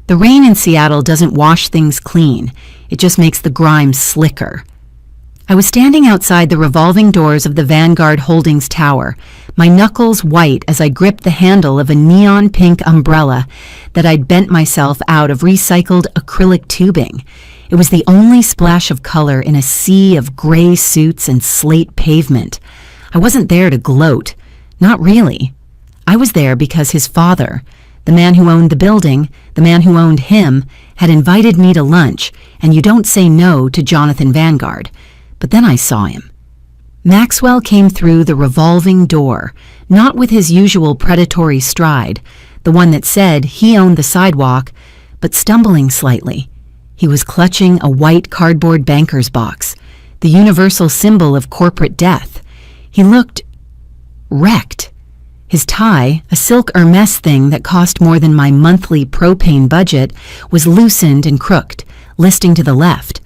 The rain in Seattle doesn't wash things clean. It just makes the grime slicker. I was standing outside the revolving doors of the Vanguard Holdings Tower, my knuckles white as I gripped the handle of a neon pink umbrella that I'd bent myself out of recycled acrylic tubing. It was the only splash of color in a sea of gray suits and slate pavement. I wasn't there to gloat. Not really. I was there because his father, the man who owned the building, the man who owned him, had invited me to lunch, and you don't say no to Jonathan Vanguard. But then I saw him. Maxwell came through the revolving door, not with his usual predatory stride, the one that said he owned the sidewalk, but stumbling slightly. He was clutching a white cardboard banker's box, the universal symbol of corporate death. He looked wrecked. His tie, a silk Hermes thing that cost more than my monthly propane budget, was loosened and crooked, listing to the left.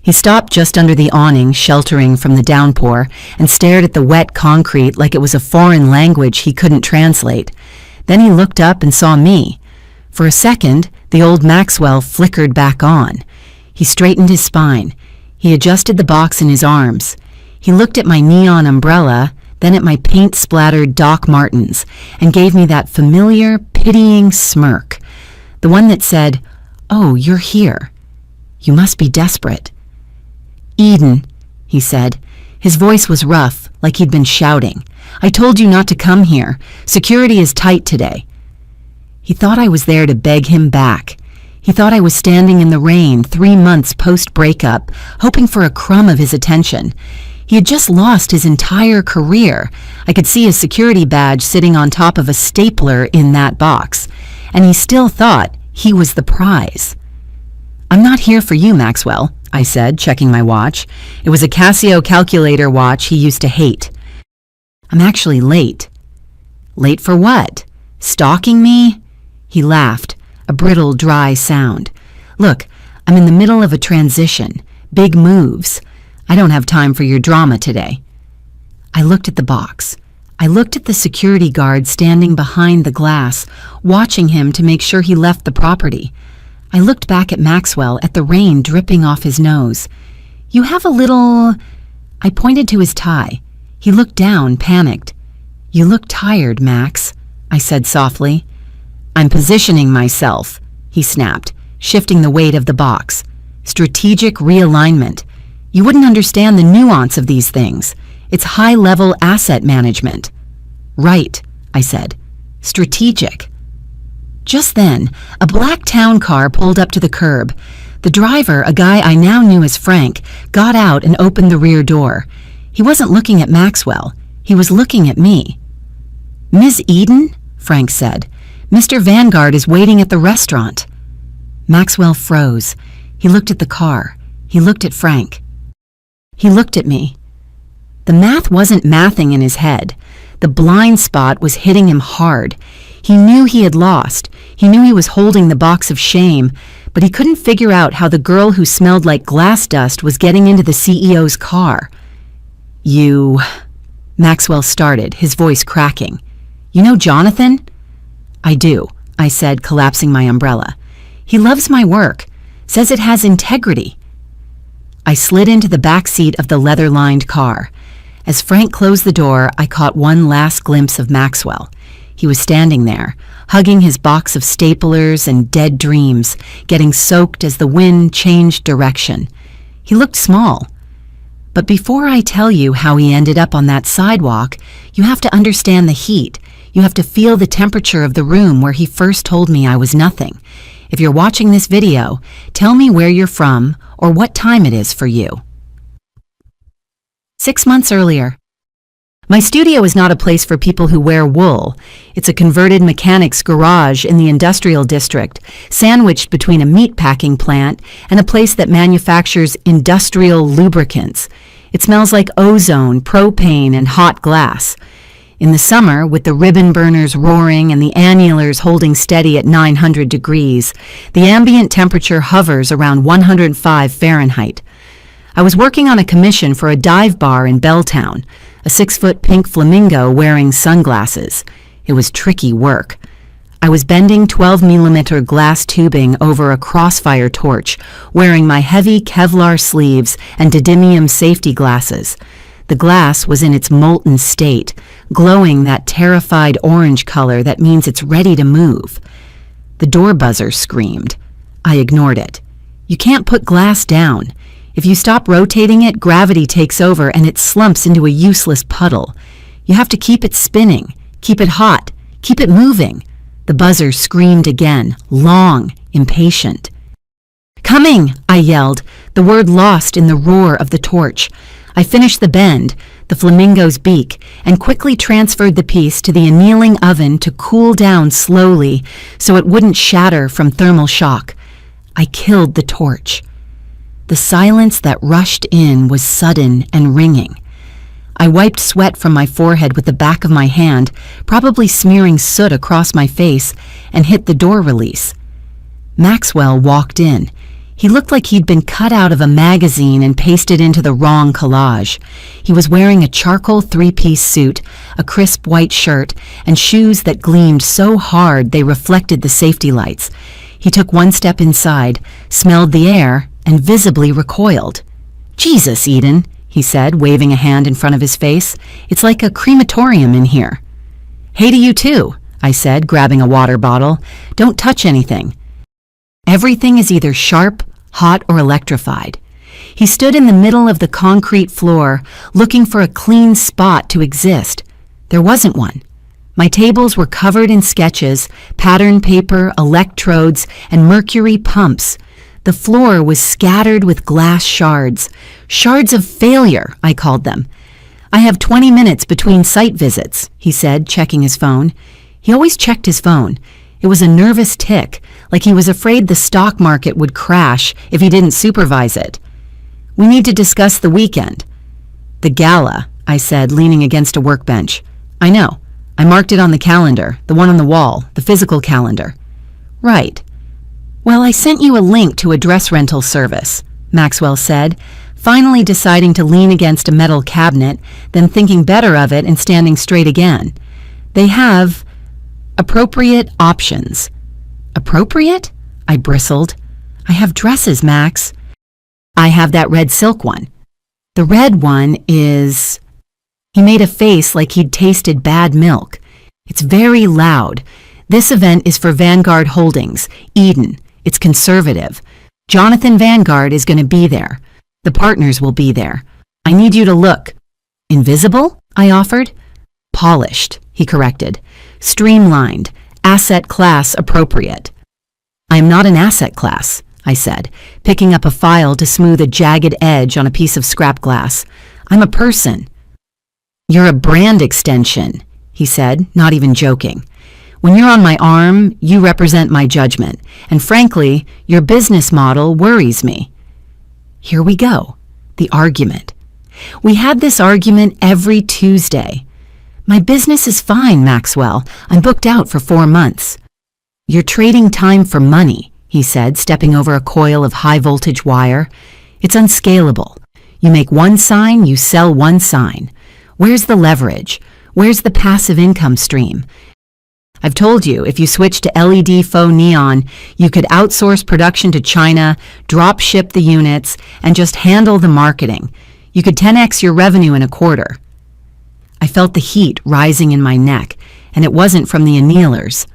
He stopped just under the awning, sheltering from the downpour, and stared at the wet concrete like it was a foreign language he couldn't translate. Then he looked up and saw me. For a second, the old Maxwell flickered back on. He straightened his spine. He adjusted the box in his arms. He looked at my neon umbrella, then at my paint-splattered Doc Martens, and gave me that familiar, pitying smirk. The one that said, "Oh, you're here. You must be desperate." "Eden," he said. His voice was rough, like he'd been shouting. "I told you not to come here. Security is tight today." He thought I was there to beg him back. He thought I was standing in the rain 3 months post-breakup, hoping for a crumb of his attention. He had just lost his entire career. I could see his security badge sitting on top of a stapler in that box, and he still thought he was the prize. "I'm not here for you, Maxwell," I said, checking my watch. It was a Casio calculator watch he used to hate. "I'm actually late." "Late for what? Stalking me?" He laughed, a brittle, dry sound. "Look, I'm in the middle of a transition. Big moves. I don't have time for your drama today." I looked at the box. I looked at the security guard standing behind the glass, watching him to make sure he left the property. I looked back at Maxwell, at the rain dripping off his nose. "You have a little—" I pointed to his tie. He looked down, panicked. "You look tired, Max," I said softly. "I'm positioning myself," he snapped, shifting the weight of the box. "Strategic realignment. You wouldn't understand the nuance of these things. It's high-level asset management." "Right," I said. "Strategic." Just then, a black town car pulled up to the curb. The driver, a guy I now knew as Frank, got out and opened the rear door. He wasn't looking at Maxwell. He was looking at me. "Miss Eden?" Frank said. "Mr. Vanguard is waiting at the restaurant." Maxwell froze. He looked at the car. He looked at Frank. He looked at me. The math wasn't mathing in his head. The blind spot was hitting him hard. He knew he had lost. He knew he was holding the box of shame, but he couldn't figure out how the girl who smelled like glass dust was getting into the CEO's car. "You—" Maxwell started, his voice cracking. "You know Jonathan?" "I do," I said, collapsing my umbrella. "He loves my work, says it has integrity." I slid into the back seat of the leather-lined car. As Frank closed the door, I caught one last glimpse of Maxwell. He was standing there, hugging his box of staplers and dead dreams, getting soaked as the wind changed direction. He looked small. But before I tell you how he ended up on that sidewalk, you have to understand the heat. You have to feel the temperature of the room where he first told me I was nothing. If you're watching this video, tell me where you're from or what time it is for you. 6 months earlier. My studio is not a place for people who wear wool. It's a converted mechanic's garage in the industrial district, sandwiched between a meatpacking plant and a place that manufactures industrial lubricants. It smells like ozone, propane, and hot glass. In the summer, with the ribbon burners roaring and the annulars holding steady at 900 degrees, the ambient temperature hovers around 105 Fahrenheit. I was working on a commission for a dive bar in Belltown, a 6-foot pink flamingo wearing sunglasses. It was tricky work. I was bending 12-millimeter glass tubing over a crossfire torch, wearing my heavy Kevlar sleeves and didymium safety glasses. The glass was in its molten state, glowing that terrified orange color that means it's ready to move. The door buzzer screamed. I ignored it. You can't put glass down. If you stop rotating it, gravity takes over and it slumps into a useless puddle. You have to keep it spinning, keep it hot, keep it moving. The buzzer screamed again, long, impatient. "Coming!" I yelled, the word lost in the roar of the torch. I finished the bend, the flamingo's beak, and quickly transferred the piece to the annealing oven to cool down slowly so it wouldn't shatter from thermal shock. I killed the torch. The silence that rushed in was sudden and ringing. I wiped sweat from my forehead with the back of my hand, probably smearing soot across my face, and hit the door release. Maxwell walked in. He looked like he'd been cut out of a magazine and pasted into the wrong collage. He was wearing a charcoal three-piece suit, a crisp white shirt, and shoes that gleamed so hard they reflected the safety lights. He took one step inside, smelled the air, and visibly recoiled. "Jesus, Eden," he said, waving a hand in front of his face. "It's like a crematorium in here." "Hey to you too," I said, grabbing a water bottle. "Don't touch anything. Everything is either sharp, hot, or electrified." He stood in the middle of the concrete floor, looking for a clean spot to exist. There wasn't one. My tables were covered in sketches, pattern paper, electrodes, and mercury pumps. The floor was scattered with glass shards. Shards of failure, I called them. "I have 20 minutes between site visits," he said, checking his phone. He always checked his phone. It was a nervous tick, like he was afraid the stock market would crash if he didn't supervise it. "We need to discuss the weekend." "The Gala," I said, leaning against a workbench. "I know. I marked it on the calendar, the one on the wall, the physical calendar." "Right. Well, I sent you a link to a dress rental service," Maxwell said, finally deciding to lean against a metal cabinet, then thinking better of it and standing straight again. "They have appropriate options." "Appropriate?" I bristled. "I have dresses, Max." "I have that red silk one." "The red one is—" He made a face like he'd tasted bad milk. "It's very loud. This event is for Vanguard Holdings, Eden. It's conservative. Jonathan Vanguard is going to be there. The partners will be there. I need you to look." "Invisible?" I offered. "Polished," he corrected. "Streamlined. Asset class appropriate." "I am not an asset class," I said, picking up a file to smooth a jagged edge on a piece of scrap glass. "I'm a person." "You're a brand extension," he said, not even joking. "When you're on my arm, you represent my judgment, and frankly, your business model worries me." Here we go, the argument. We had this argument every Tuesday. "My business is fine, Maxwell. I'm booked out for 4 months." "You're trading time for money," he said, stepping over a coil of high-voltage wire. "It's unscalable. You make one sign, you sell one sign. Where's the leverage? Where's the passive income stream? I've told you, if you switch to LED faux neon, you could outsource production to China, drop ship the units, and just handle the marketing. You could 10x your revenue in a quarter." I felt the heat rising in my neck, and it wasn't from the annealers.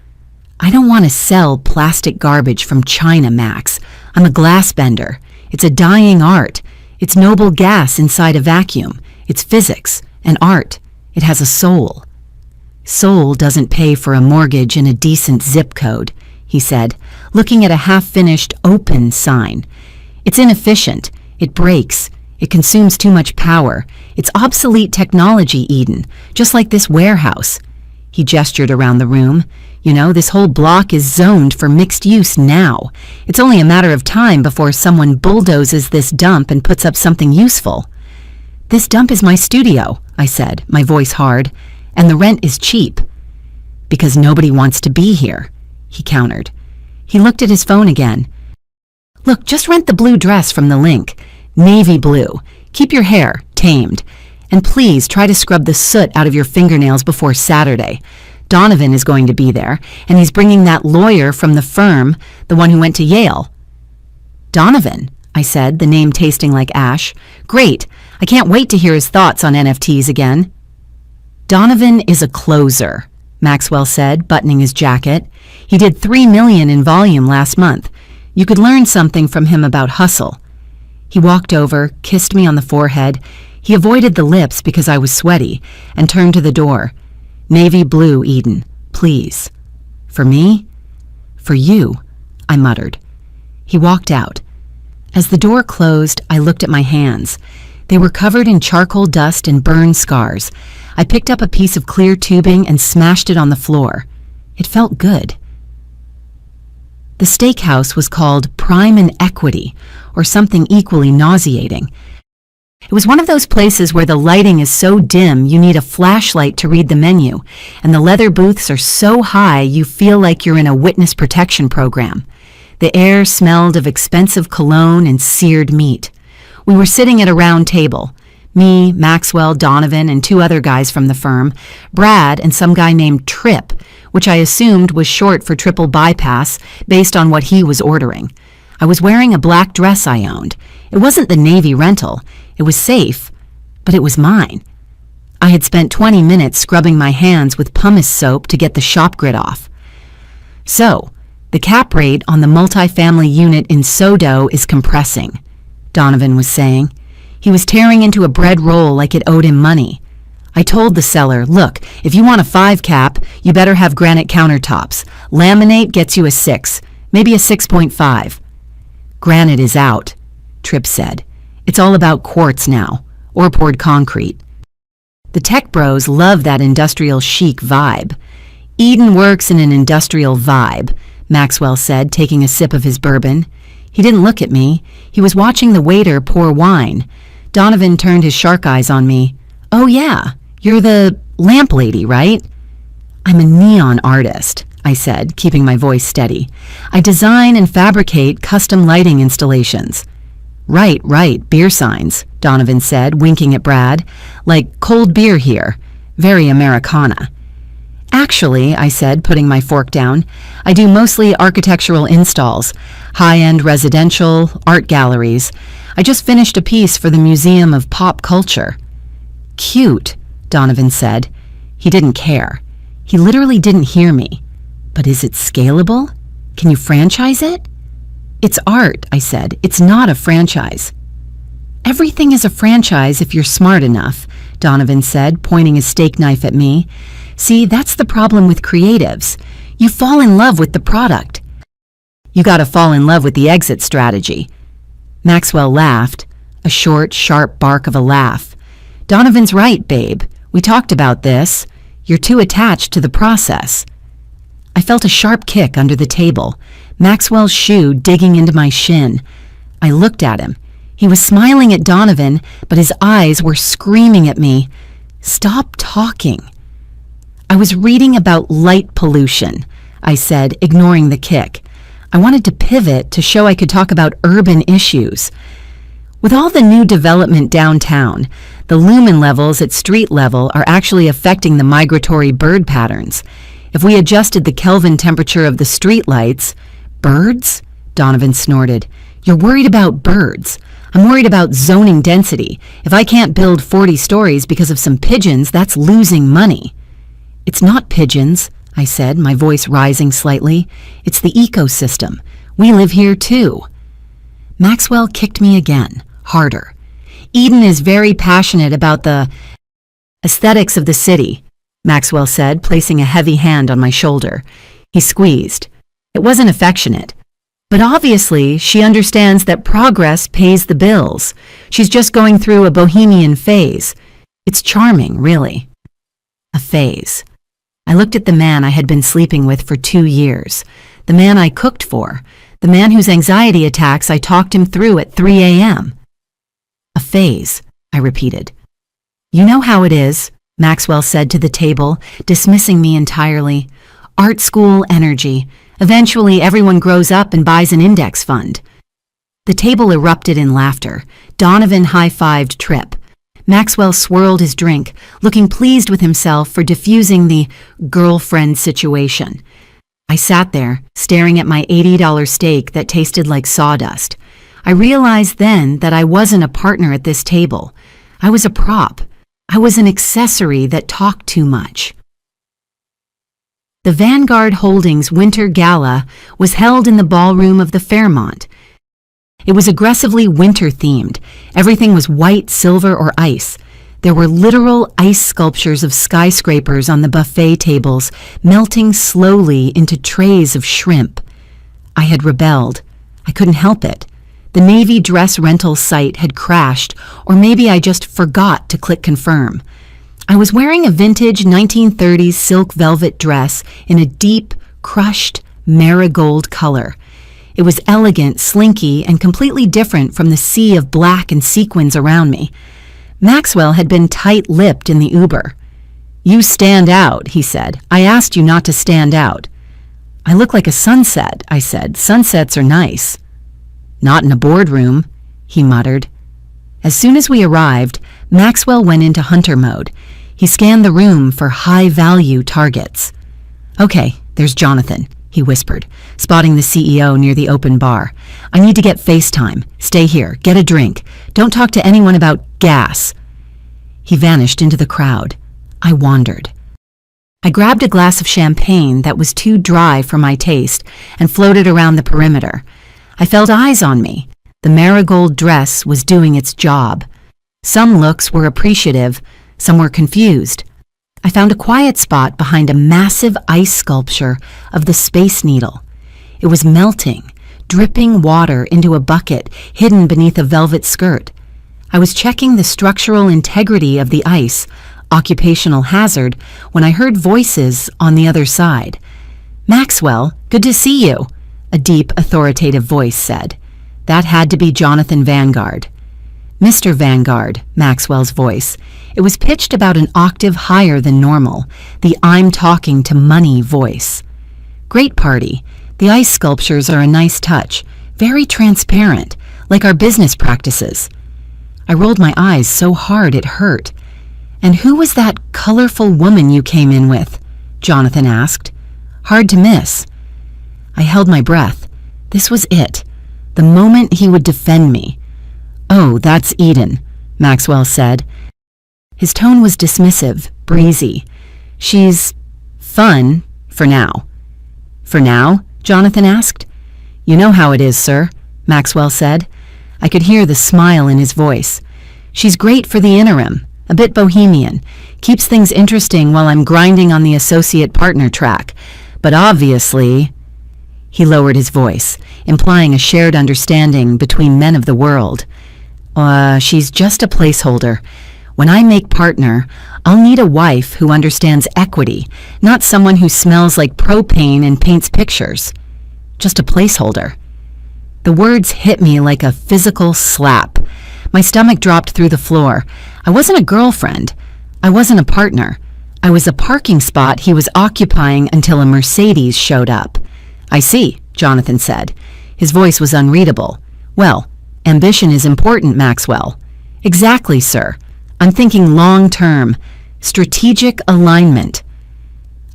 "I don't want to sell plastic garbage from China, Max. I'm a glass bender. It's a dying art. It's noble gas inside a vacuum. It's physics and art. It has a soul." "Soul doesn't pay for a mortgage in a decent zip code," he said, looking at a half-finished open sign. "It's inefficient. It breaks. It consumes too much power. It's obsolete technology, Eden, just like this warehouse." He gestured around the room. "You know, this whole block is zoned for mixed use now. It's only a matter of time before someone bulldozes this dump and puts up something useful." "This dump is my studio," I said, my voice hard, "and the rent is cheap." "Because nobody wants to be here," he countered. He looked at his phone again. "Look, just rent the blue dress from the link. Navy blue. Keep your hair tamed. And please try to scrub the soot out of your fingernails before Saturday. Donovan is going to be there, and he's bringing that lawyer from the firm, the one who went to Yale. Donovan, I said, the name tasting like ash. Great. I can't wait to hear his thoughts on NFTs again. Donovan is a closer, Maxwell said, buttoning his jacket. He did $3 million in volume last month. You could learn something from him about hustle. He walked over, kissed me on the forehead. He avoided the lips because I was sweaty, and turned to the door. Navy blue, Eden, please. For me? For you, I muttered. He walked out. As the door closed, I looked at my hands. They were covered in charcoal dust and burn scars. I picked up a piece of clear tubing and smashed it on the floor. It felt good. The steakhouse was called Prime and Equity, or something equally nauseating. It was one of those places where the lighting is so dim you need a flashlight to read the menu, and the leather booths are so high you feel like you're in a witness protection program. The air smelled of expensive cologne and seared meat. We were sitting at a round table. Me, Maxwell, Donovan, and 2 other guys from the firm, Brad and some guy named Trip, which I assumed was short for triple bypass based on what he was ordering. I was wearing a black dress I owned. It wasn't the Navy rental. It was safe, but it was mine. I had spent 20 minutes scrubbing my hands with pumice soap to get the shop grit off. So, the cap rate on the multifamily unit in Sodo is compressing, Donovan was saying. He was tearing into a bread roll like it owed him money. I told the seller, look, if you want a 5 cap, you better have granite countertops. Laminate gets you a 6, maybe a 6.5. Granite is out, Tripp said. It's all about quartz now, or poured concrete. The tech bros love that industrial chic vibe. Eden works in an industrial vibe, Maxwell said, taking a sip of his bourbon. He didn't look at me. He was watching the waiter pour wine. Donovan turned his shark eyes on me. Oh yeah, you're the lamp lady, right? I'm a neon artist, I said, keeping my voice steady. I design and fabricate custom lighting installations. Right, beer signs, Donovan said, winking at Brad. Like cold beer here. Very Americana. Actually, I said, putting my fork down, I do mostly architectural installs, high-end residential, art galleries. I just finished a piece for the Museum of Pop Culture. Cute, Donovan said. He didn't care. He literally didn't hear me. But is it scalable? Can you franchise it? It's art, I said. It's not a franchise. Everything is a franchise if you're smart enough, Donovan said, pointing his steak knife at me. See, that's the problem with creatives. You fall in love with the product. You gotta fall in love with the exit strategy. Maxwell laughed, a short, sharp bark of a laugh. Donovan's right, babe. We talked about this. You're too attached to the process. I felt a sharp kick under the table, Maxwell's shoe digging into my shin. I looked at him. He was smiling at Donovan, but his eyes were screaming at me. Stop talking. I was reading about light pollution, I said, ignoring the kick. I wanted to pivot to show I could talk about urban issues. With all the new development downtown, the lumen levels at street level are actually affecting the migratory bird patterns. If we adjusted the Kelvin temperature of the street lights... Birds? Donovan snorted. You're worried about birds. I'm worried about zoning density. If I can't build 40 stories because of some pigeons, that's losing money. It's not pigeons, I said, my voice rising slightly. It's the ecosystem. We live here too. Maxwell kicked me again, harder. Eden is very passionate about the aesthetics of the city, Maxwell said, placing a heavy hand on my shoulder. He squeezed. It wasn't affectionate. But obviously, she understands that progress pays the bills. She's just going through a bohemian phase. It's charming, really. A phase. I looked at the man I had been sleeping with for 2 years. The man I cooked for. The man whose anxiety attacks I talked him through at 3 a.m. A phase, I repeated. You know how it is, Maxwell said to the table, dismissing me entirely. Art school energy. Eventually, everyone grows up and buys an index fund. The table erupted in laughter. Donovan high-fived Tripp. Maxwell swirled his drink, looking pleased with himself for diffusing the girlfriend situation. I sat there, staring at my $80 steak that tasted like sawdust. I realized then that I wasn't a partner at this table. I was a prop. I was an accessory that talked too much. The Vanguard Holdings Winter Gala was held in the ballroom of the Fairmont. It was aggressively winter-themed. Everything was white, silver, or ice. There were literal ice sculptures of skyscrapers on the buffet tables, melting slowly into trays of shrimp. I had rebelled. I couldn't help it. The Navy dress rental site had crashed, or maybe I just forgot to click confirm. I was wearing a vintage 1930s silk velvet dress in a deep, crushed marigold color. It was elegant, slinky, and completely different from the sea of black and sequins around me. Maxwell had been tight-lipped in the Uber. "You stand out," he said. "I asked you not to stand out." "I look like a sunset," I said. "Sunsets are nice." "Not in a boardroom," he muttered. As soon as we arrived, Maxwell went into hunter mode. He scanned the room for high-value targets. "Okay, there's Jonathan," he whispered, spotting the CEO near the open bar. "I need to get FaceTime. Stay here. Get a drink. Don't talk to anyone about gas." He vanished into the crowd. I wandered. I grabbed a glass of champagne that was too dry for my taste and floated around the perimeter. I felt eyes on me. The marigold dress was doing its job. Some looks were appreciative, some were confused. I found a quiet spot behind a massive ice sculpture of the Space Needle. It was melting, dripping water into a bucket hidden beneath a velvet skirt. I was checking the structural integrity of the ice, occupational hazard, when I heard voices on the other side. "Maxwell, good to see you," a deep, authoritative voice said. That had to be Jonathan Vanguard. "Mr. Vanguard," Maxwell's voice. It was pitched about an octave higher than normal, the "I'm talking to money" voice. "Great party. The ice sculptures are a nice touch, very transparent, like our business practices." I rolled my eyes so hard it hurt. "And who was that colorful woman you came in with?" Jonathan asked. "Hard to miss." I held my breath. This was it, the moment he would defend me. "Oh, that's Eden," Maxwell said. His tone was dismissive, breezy. "She's fun, for now." "For now?" Jonathan asked. "You know how it is, sir," Maxwell said. I could hear the smile in his voice. "She's great for the interim, a bit bohemian, keeps things interesting while I'm grinding on the associate partner track. But obviously—" He lowered his voice, implying a shared understanding between men of the world. She's just a placeholder. When I make partner, I'll need a wife who understands equity, not someone who smells like propane and paints pictures. Just a placeholder." The words hit me like a physical slap. My stomach dropped through the floor. I wasn't a girlfriend. I wasn't a partner. I was a parking spot he was occupying until a Mercedes showed up. "I see," Jonathan said. His voice was unreadable. "Well, ambition is important, Maxwell." "Exactly, sir. I'm thinking long-term, strategic alignment."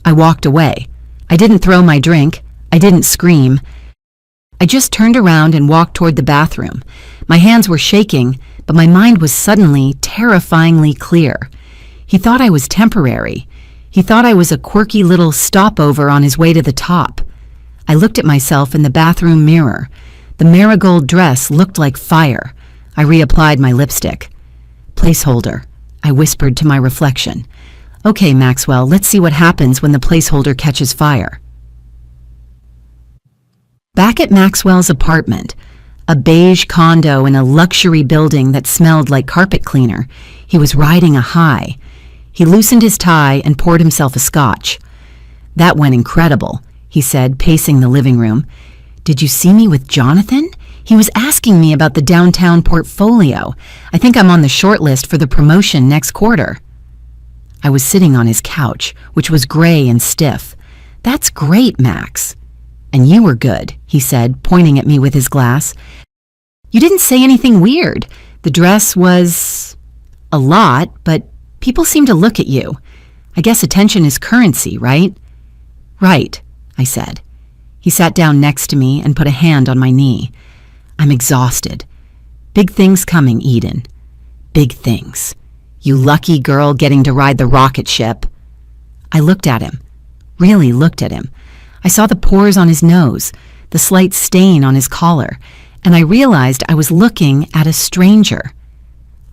I walked away. I didn't throw my drink. I didn't scream. I just turned around and walked toward the bathroom. My hands were shaking, but my mind was suddenly terrifyingly clear. He thought I was temporary. He thought I was a quirky little stopover on his way to the top. I looked at myself in the bathroom mirror. The marigold dress looked like fire. I reapplied my lipstick. "Placeholder," I whispered to my reflection. "Okay, Maxwell, let's see what happens when the placeholder catches fire." Back at Maxwell's apartment, a beige condo in a luxury building that smelled like carpet cleaner, he was riding a high. He loosened his tie and poured himself a scotch. "That went incredible," he said, pacing the living room. "Did you see me with Jonathan? He was asking me about the downtown portfolio. I think I'm on the short list for the promotion next quarter." I was sitting on his couch, which was gray and stiff. "That's great, Max." "And you were good," he said, pointing at me with his glass. "You didn't say anything weird. The dress was A lot, but people seem to look at you. I guess attention is currency, right? Right, I said. He sat down next to me and put a hand on my knee. I'm exhausted. Big things coming, Eden. Big things. You lucky girl getting to ride the rocket ship. I looked at him. Really looked at him. I saw the pores on his nose, the slight stain on his collar, and I realized I was looking at a stranger.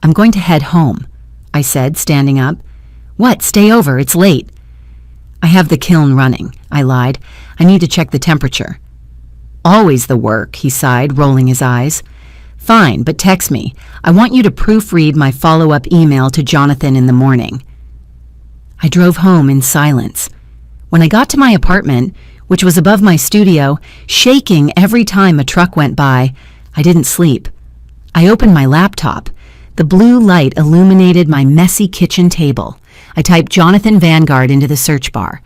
I'm going to head home, I said, standing up. What? Stay over. It's late. I have the kiln running, I lied. I need to check the temperature. Always the work, he sighed, rolling his eyes. Fine, but text me. I want you to proofread my follow-up email to Jonathan in the morning. I drove home in silence. When I got to my apartment, which was above my studio, shaking every time a truck went by, I didn't sleep. I opened my laptop. The blue light illuminated my messy kitchen table. I typed Jonathan Vanguard into the search bar.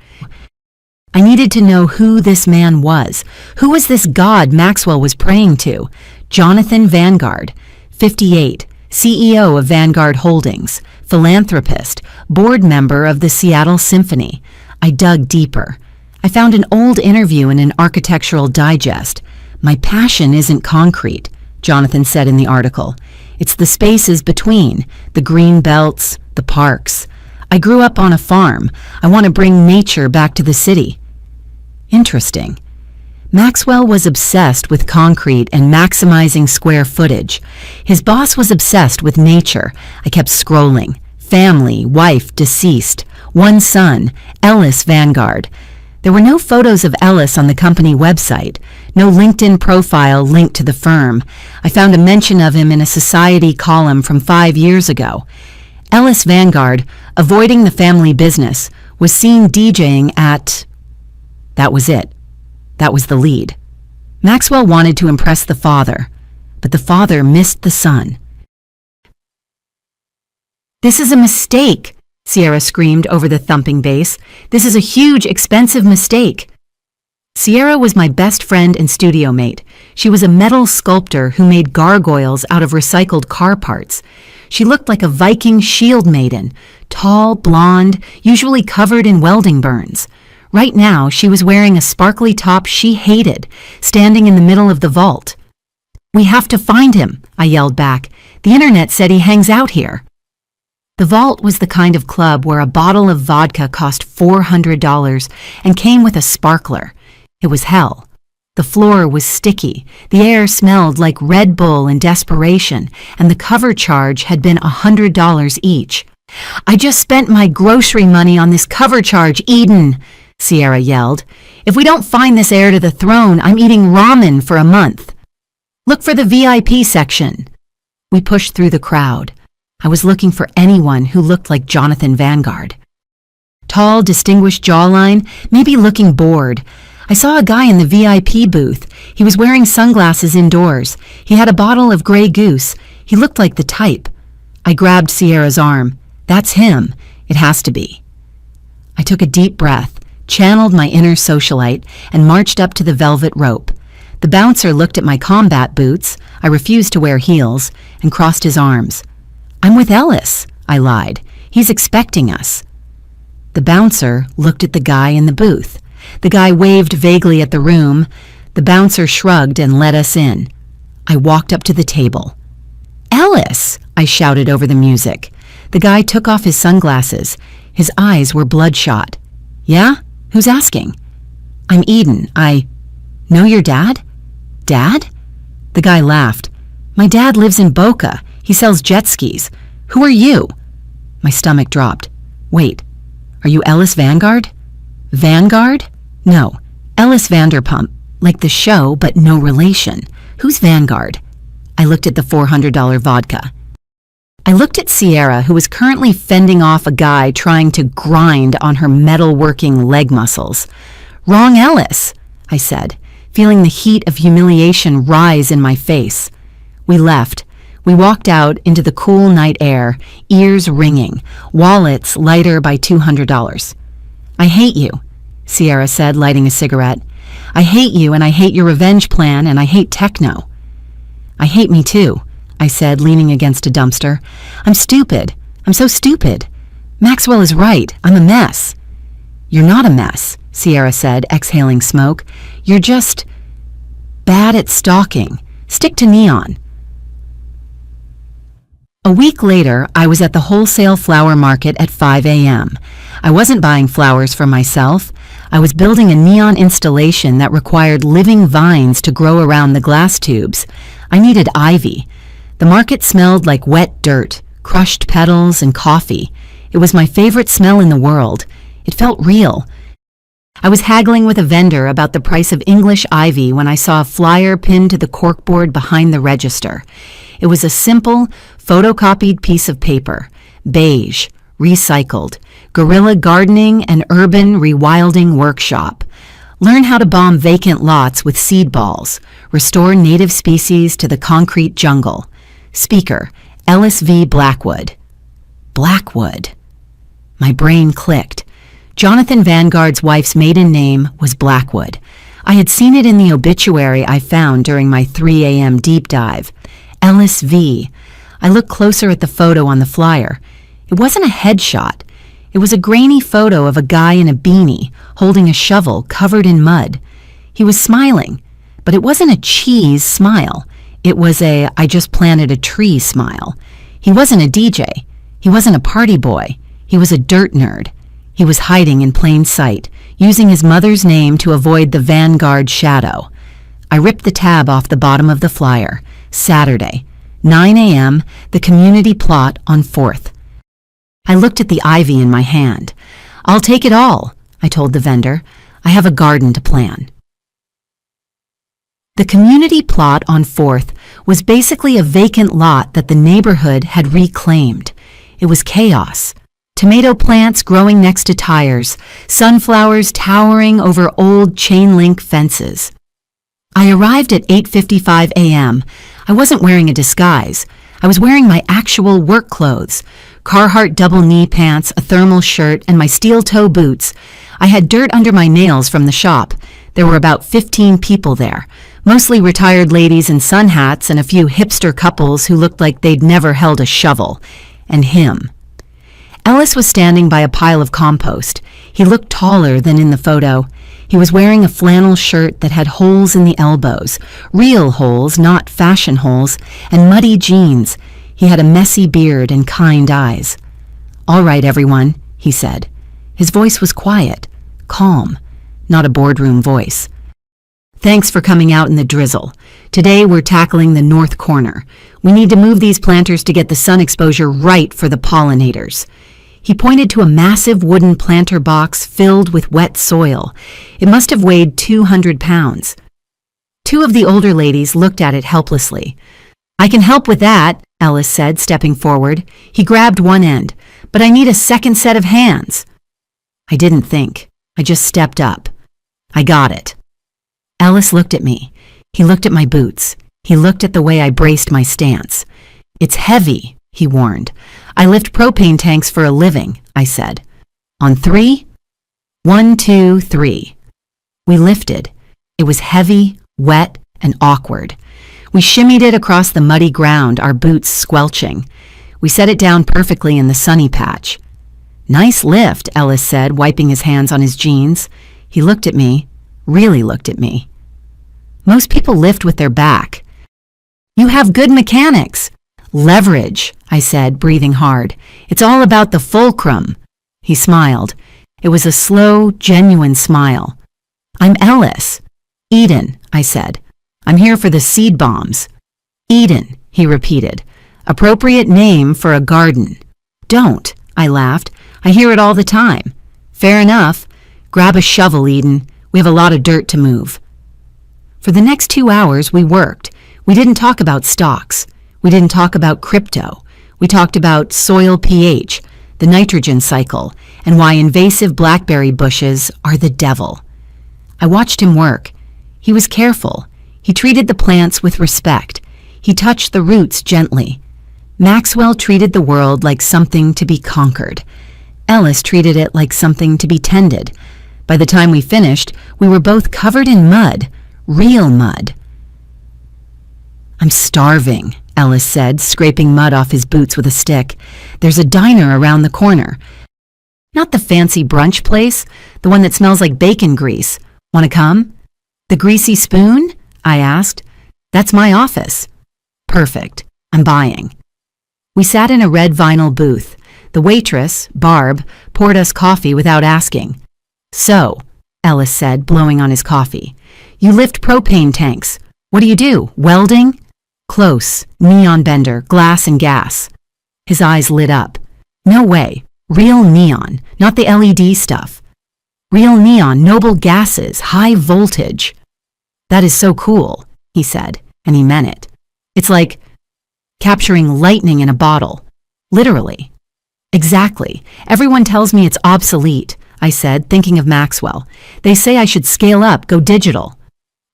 I needed to know who this man was. Who was this god Maxwell was praying to? Jonathan Vanguard, 58, CEO of Vanguard Holdings, philanthropist, board member of the Seattle Symphony. I dug deeper. I found an old interview in an architectural digest. My passion isn't concrete, Jonathan said in the article. It's the spaces between, the green belts, the parks. I grew up on a farm. I want to bring nature back to the city. Interesting. Maxwell was obsessed with concrete and maximizing square footage. His boss was obsessed with nature. I kept scrolling. Family, wife, deceased. One son, Ellis Vanguard. There were no photos of Ellis on the company website, no LinkedIn profile linked to the firm. I found a mention of him in a society column from 5 years ago. Ellis Vanguard, avoiding the family business, was seen DJing at... That was it. That was the lead. Maxwell wanted to impress the father, but the father missed the son. This is a mistake, Sierra screamed over the thumping bass. This is a huge, expensive mistake. Sierra was my best friend and studio mate. She was a metal sculptor who made gargoyles out of recycled car parts. She looked like a Viking shield maiden, tall, blonde, usually covered in welding burns. Right now, she was wearing a sparkly top she hated, standing in the middle of the vault. We have to find him, I yelled back. The internet said he hangs out here. The vault was the kind of club where a bottle of vodka cost $400 and came with a sparkler. It was hell. The floor was sticky, the air smelled like Red Bull and desperation, and the cover charge had been $100 each. I just spent my grocery money on this cover charge, Eden, Sierra yelled. If we don't find this heir to the throne, I'm eating ramen for a month. Look for the VIP section. We pushed through the crowd. I was looking for anyone who looked like Jonathan Vanguard. Tall, distinguished jawline, maybe looking bored. I saw a guy in the VIP booth. He was wearing sunglasses indoors. He had a bottle of Grey Goose. He looked like the type. I grabbed Sierra's arm. That's him. It has to be. I took a deep breath, channeled my inner socialite, and marched up to the velvet rope. The bouncer looked at my combat boots, I refused to wear heels, and crossed his arms. I'm with Ellis, I lied. He's expecting us. The bouncer looked at the guy in the booth. The guy waved vaguely at the room. The bouncer shrugged and let us in. I walked up to the table. Ellis, I shouted over the music. The guy took off his sunglasses. His eyes were bloodshot. Yeah? Who's asking? I'm Eden. Know your dad? Dad? The guy laughed. My dad lives in Boca. He sells jet skis. Who are you? My stomach dropped. Wait, are you Ellis Vanguard? Vanguard? No, Ellis Vanderpump, like the show, but no relation. Who's Vanguard? I looked at the $400 vodka. I looked at Sierra, who was currently fending off a guy trying to grind on her metal-working leg muscles. Wrong Ellis, I said, feeling the heat of humiliation rise in my face. We left. We walked out into the cool night air, ears ringing, wallets lighter by $200. I hate you, Sierra said, lighting a cigarette. I hate you, and I hate your revenge plan, and I hate techno. I hate me too, I said, leaning against a dumpster. I'm stupid. I'm so stupid. Maxwell is right. I'm a mess. You're not a mess, Sierra said, exhaling smoke. You're just bad at stalking. Stick to neon. A week later, I was at the wholesale flower market at 5 a.m. I wasn't buying flowers for myself. I was building a neon installation that required living vines to grow around the glass tubes. I needed ivy. The market smelled like wet dirt, crushed petals, and coffee. It was my favorite smell in the world. It felt real. I was haggling with a vendor about the price of English ivy when I saw a flyer pinned to the corkboard behind the register. It was a simple, photocopied piece of paper, beige, recycled, guerrilla gardening and urban rewilding workshop. Learn how to bomb vacant lots with seed balls. Restore native species to the concrete jungle. Speaker, Ellis V. Blackwood. Blackwood. My brain clicked. Jonathan Vanguard's wife's maiden name was Blackwood. I had seen it in the obituary I found during my 3 a.m. deep dive. Ellis V. I looked closer at the photo on the flyer. It wasn't a headshot. It was a grainy photo of a guy in a beanie holding a shovel covered in mud. He was smiling, but it wasn't a cheese smile. It was a I just planted a tree smile. He wasn't a DJ. He wasn't a party boy. He was a dirt nerd. He was hiding in plain sight, using his mother's name to avoid the Vanguard shadow. I ripped the tab off the bottom of the flyer. Saturday, 9 a.m., the community plot on 4th. I looked at the ivy in my hand. I'll take it all, I told the vendor. I have a garden to plan. The community plot on 4th was basically a vacant lot that the neighborhood had reclaimed. It was chaos. Tomato plants growing next to tires, sunflowers towering over old chain-link fences. I arrived at 8:55 a.m. I wasn't wearing a disguise. I was wearing my actual work clothes, Carhartt double-knee pants, a thermal shirt, and my steel-toe boots. I had dirt under my nails from the shop. There were about 15 people there, mostly retired ladies in sun hats and a few hipster couples who looked like they'd never held a shovel. And him. Ellis was standing by a pile of compost. He looked taller than in the photo. He was wearing a flannel shirt that had holes in the elbows, real holes, not fashion holes, and muddy jeans. He had a messy beard and kind eyes. "All right, everyone," he said. His voice was quiet, calm, not a boardroom voice. "Thanks for coming out in the drizzle. Today we're tackling the north corner. We need to move these planters to get the sun exposure right for the pollinators." He pointed to a massive wooden planter box filled with wet soil. It must have weighed 200 pounds. Two of the older ladies looked at it helplessly. "I can help with that," Ellis said, stepping forward. He grabbed one end. "But I need a second set of hands." I didn't think. I just stepped up. "I got it." Ellis looked at me. He looked at my boots. He looked at the way I braced my stance. "It's heavy," he warned. "I lift propane tanks for a living," I said. "On 3? 1, 2, 3. We lifted. It was heavy, wet, and awkward. We shimmied it across the muddy ground, our boots squelching. We set it down perfectly in the sunny patch. "Nice lift," Ellis said, wiping his hands on his jeans. He looked at me, really looked at me. "Most people lift with their back." "You have good mechanics." "Leverage," I said, breathing hard. "It's all about the fulcrum." He smiled. It was a slow, genuine smile. "I'm Ellis." "Eden," I said. "I'm here for the seed bombs." "Eden," he repeated. "Appropriate name for a garden." "Don't," I laughed. "I hear it all the time." "Fair enough. Grab a shovel, Eden. We have a lot of dirt to move." For the next 2 hours, we worked. We didn't talk about stocks. We didn't talk about crypto. We talked about soil pH, the nitrogen cycle, and why invasive blackberry bushes are the devil. I watched him work. He was careful. He treated the plants with respect. He touched the roots gently. Maxwell treated the world like something to be conquered. Ellis treated it like something to be tended. By the time we finished, we were both covered in mud, real mud. "I'm starving," Ellis said, scraping mud off his boots with a stick. "There's a diner around the corner. Not the fancy brunch place, the one that smells like bacon grease. Want to come?" "The Greasy Spoon?" I asked. "That's my office." "Perfect. I'm buying." We sat in a red vinyl booth. The waitress, Barb, poured us coffee without asking. "So," Ellis said, blowing on his coffee, "you lift propane tanks. What do? Welding?" "Close. Neon bender, glass and gas." His eyes lit up. "No way. Real neon, not the LED stuff. Real neon, noble gases, high voltage." "That is so cool," he said, and he meant it. "It's like capturing lightning in a bottle. Literally." "Exactly. Everyone tells me it's obsolete," I said, thinking of Maxwell. "They say I should scale up, go digital."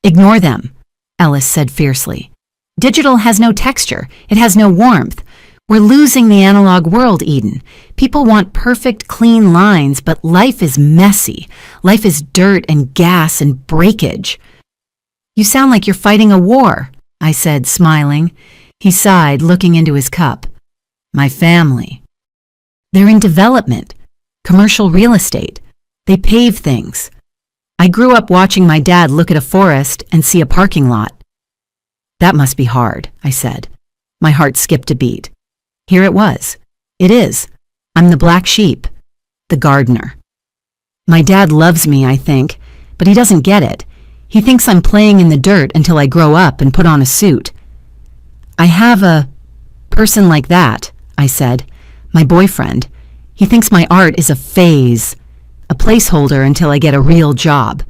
"Ignore them," Ellis said fiercely. "Digital has no texture. It has no warmth. We're losing the analog world, Eden. People want perfect, clean lines, but life is messy. Life is dirt and gas and breakage." "You sound like you're fighting a war," I said, smiling. He sighed, looking into his cup. "My family. They're in development, commercial real estate. They pave things. I grew up watching my dad look at a forest and see a parking lot." "That must be hard," I said. My heart skipped a beat. Here it was. It is. I'm the black sheep, the gardener. My dad loves me, I think, but he doesn't get it. He thinks I'm playing in the dirt until I grow up and put on a suit. "I have a person like that," I said. "My boyfriend. He thinks my art is a phase, a placeholder until I get a real job."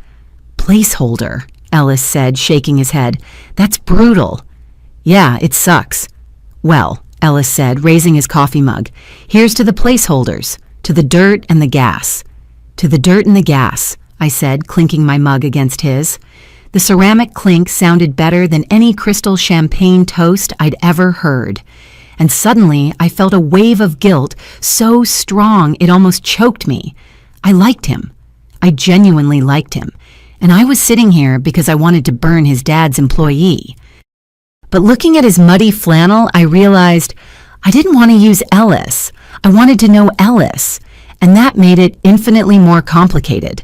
"Placeholder," Ellis said, shaking his head. "That's brutal." "Yeah, it sucks." "Well," Ellis said, raising his coffee mug, "here's to the placeholders, to the dirt and the gas." "To the dirt and the gas," I said, clinking my mug against his. The ceramic clink sounded better than any crystal champagne toast I'd ever heard. And suddenly I felt a wave of guilt so strong it almost choked me. I liked him. I genuinely liked him. And I was sitting here because I wanted to burn his dad's employee. But looking at his muddy flannel, I realized I didn't want to use Ellis. I wanted to know Ellis, and that made it infinitely more complicated.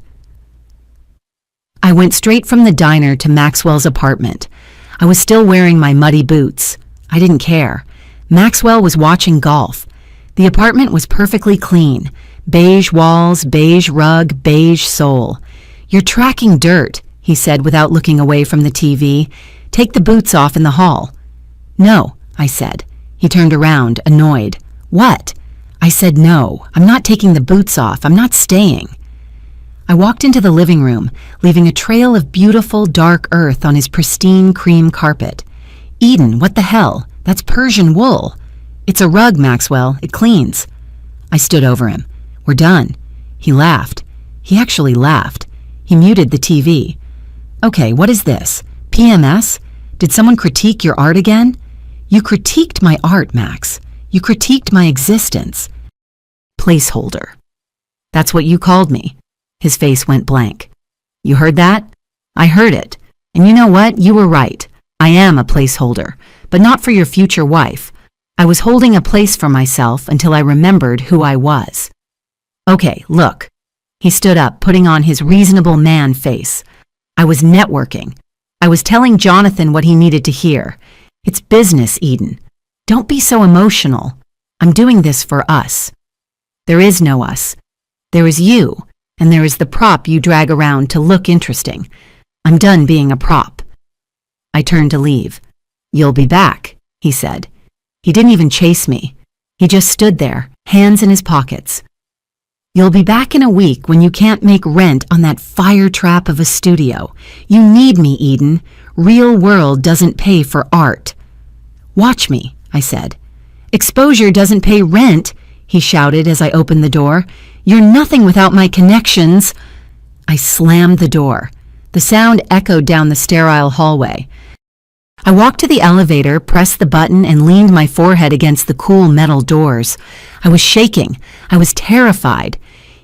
I went straight from the diner to Maxwell's apartment. I was still wearing my muddy boots. I didn't care. Maxwell was watching golf. The apartment was perfectly clean. Beige walls, beige rug, beige soul. "You're tracking dirt," he said without looking away from the TV. "Take the boots off in the hall." "No," I said. He turned around, annoyed. "What?" I said, "No, I'm not taking the boots off. I'm not staying." I walked into the living room, leaving a trail of beautiful dark earth on his pristine cream carpet. "Eden, what the hell? That's Persian wool." "It's a rug, Maxwell. It cleans." I stood over him. "We're done." He laughed. He actually laughed. He muted the TV. "Okay, what is this? PMS? Did someone critique your art again?" "You critiqued my art, Max. You critiqued my existence." "Placeholder. That's what you called me." His face went blank. "You heard that?" "I heard it. And you know what? You were right. I am a placeholder, but not for your future wife. I was holding a place for myself until I remembered who I was." "Okay, look." He stood up, putting on his reasonable man face. "I was networking. I was telling Jonathan what he needed to hear. It's business, Eden. Don't be so emotional. I'm doing this for us. There is no us. There is you, and there is the prop you drag around to look interesting. I'm done being a prop." I turned to leave. "You'll be back," he said. He didn't even chase me. He just stood there, hands in his pockets. "You'll be back in a week when you can't make rent on that fire trap of a studio. You need me, Eden. Real world doesn't pay for art." "Watch me," I said. "Exposure doesn't pay rent," he shouted as I opened the door. "You're nothing without my connections." I slammed the door. The sound echoed down the sterile hallway. I walked to the elevator, pressed the button, and leaned my forehead against the cool metal doors. I was shaking. I was terrified.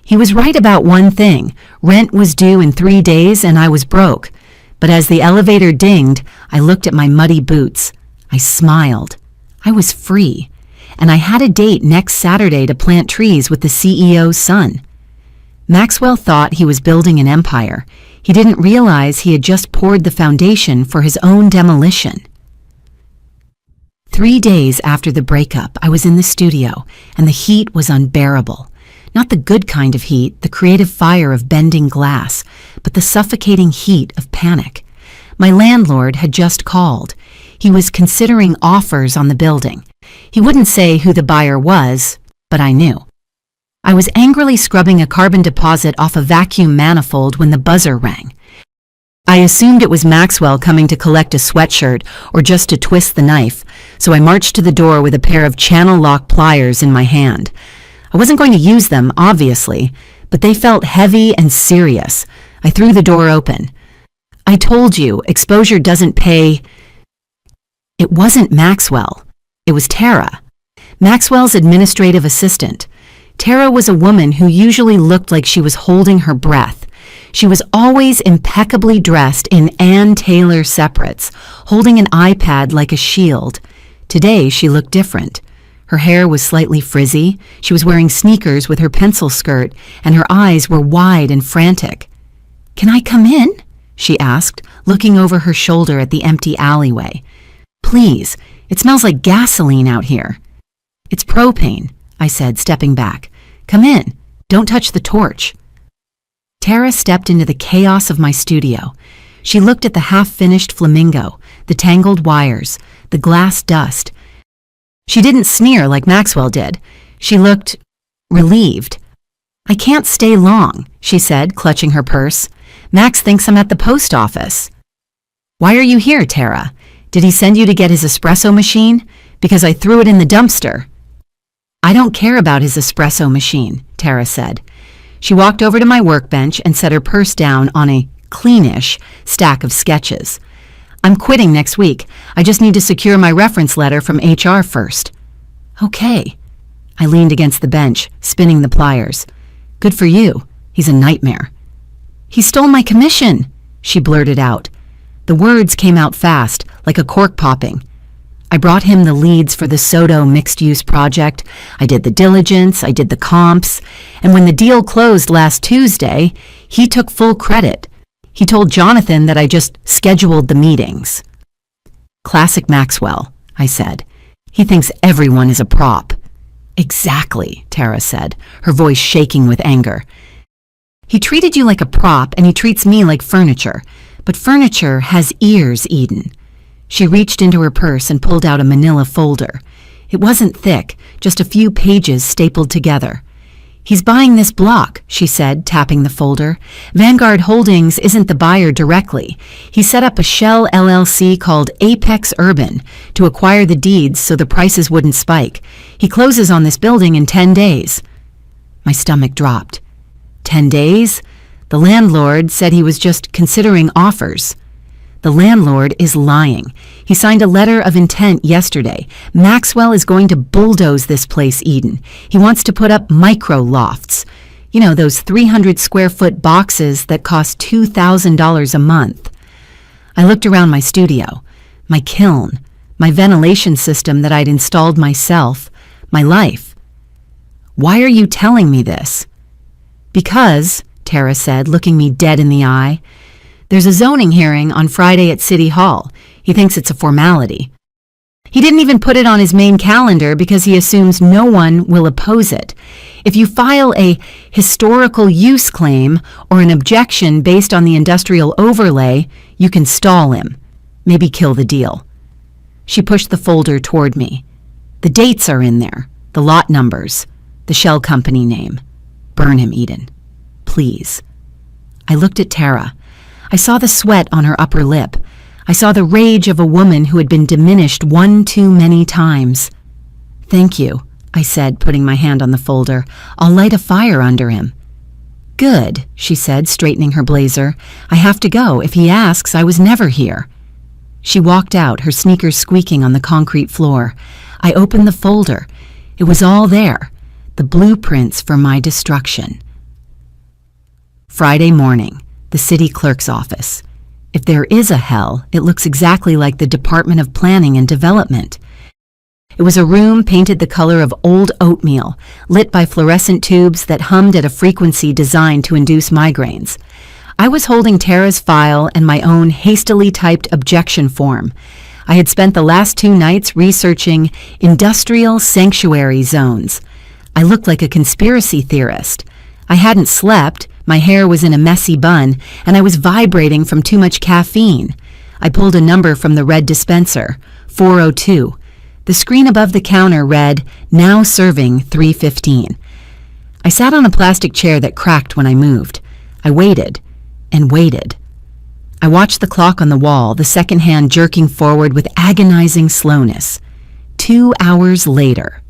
He was right about one thing. Rent was due in 3 days, and I was broke. But as the elevator dinged, I looked at my muddy boots. I smiled. I was free, and I had a date next Saturday to plant trees with the CEO's son. Maxwell thought he was building an empire. He didn't realize he had just poured the foundation for his own demolition. 3 days after the breakup, I was in the studio, and the heat was unbearable. Not the good kind of heat, the creative fire of bending glass, but the suffocating heat of panic. My landlord had just called. He was considering offers on the building. He wouldn't say who the buyer was, but I knew. I was angrily scrubbing a carbon deposit off a vacuum manifold when the buzzer rang. I assumed it was Maxwell coming to collect a sweatshirt or just to twist the knife, so I marched to the door with a pair of channel lock pliers in my hand. I wasn't going to use them, obviously, but they felt heavy and serious. I threw the door open. I told you, exposure doesn't pay. It wasn't Maxwell. It was Tara, Maxwell's administrative assistant. Tara was a woman who usually looked like she was holding her breath. She was always impeccably dressed in Ann Taylor separates, holding an iPad like a shield. Today she looked different. Her hair was slightly frizzy, she was wearing sneakers with her pencil skirt, and her eyes were wide and frantic. "Can I come in?" she asked, looking over her shoulder at the empty alleyway. "Please, it smells like gasoline out here." "It's propane," I said, stepping back. "Come in. Don't touch the torch." Tara stepped into the chaos of my studio. She looked at the half-finished flamingo, the tangled wires, the glass dust. She didn't sneer like Maxwell did. She looked relieved. "I can't stay long," she said, clutching her purse. "Max thinks I'm at the post office." "Why are you here, Tara? Did he send you to get his espresso machine? Because I threw it in the dumpster." "I don't care about his espresso machine," Tara said. She walked over to my workbench and set her purse down on a cleanish stack of sketches. "I'm quitting next week. I just need to secure my reference letter from HR first." "Okay." I leaned against the bench, spinning the pliers. "Good for you. He's a nightmare." "He stole my commission," she blurted out. The words came out fast, like a cork popping. "I brought him the leads for the Soto mixed-use project. I did the diligence, I did the comps, and when the deal closed last Tuesday, he took full credit. He told Jonathan that I just scheduled the meetings." "Classic Maxwell," I said. "He thinks everyone is a prop." "Exactly," Tara said, her voice shaking with anger. "He treated you like a prop and he treats me like furniture. But furniture has ears, Eden." She reached into her purse and pulled out a manila folder. It wasn't thick, just a few pages stapled together. "He's buying this block," she said, tapping the folder. "Vanguard Holdings isn't the buyer directly. He set up a shell LLC called Apex Urban to acquire the deeds so the prices wouldn't spike. He closes on this building in 10 days. My stomach dropped. 10 days? The landlord said he was just considering offers. The landlord is lying. He signed a letter of intent yesterday. Maxwell is going to bulldoze this place, Eden. He wants to put up micro lofts. You know, those 300 square foot boxes that cost $2,000 a month. I looked around my studio, my kiln, my ventilation system that I'd installed myself, my life. "Why are you telling me this?" "Because," Tara said, looking me dead in the eye, "there's a zoning hearing on Friday at City Hall. He thinks it's a formality. He didn't even put it on his main calendar because he assumes no one will oppose it. If you file a historical use claim or an objection based on the industrial overlay, you can stall him, maybe kill the deal." She pushed the folder toward me. "The dates are in there, the lot numbers, the shell company name. Burn him, Eden. Please." I looked at Tara. I saw the sweat on her upper lip. I saw the rage of a woman who had been diminished one too many times. "Thank you," I said, putting my hand on the folder. "I'll light a fire under him." "Good," she said, straightening her blazer. "I have to go. If he asks, I was never here." She walked out, her sneakers squeaking on the concrete floor. I opened the folder. It was all there, the blueprints for my destruction. Friday morning, the city clerk's office. If there is a hell, it looks exactly like the Department of Planning and Development. It was a room painted the color of old oatmeal, lit by fluorescent tubes that hummed at a frequency designed to induce migraines. I was holding Tara's file and my own hastily typed objection form. I had spent the last 2 nights researching industrial sanctuary zones. I looked like a conspiracy theorist. I hadn't slept, my hair was in a messy bun, and I was vibrating from too much caffeine. I pulled a number from the red dispenser, 402. The screen above the counter read, "Now serving 3:15. I sat on a plastic chair that cracked when I moved. I waited and waited. I watched the clock on the wall, the second hand jerking forward with agonizing slowness. 2 hours later.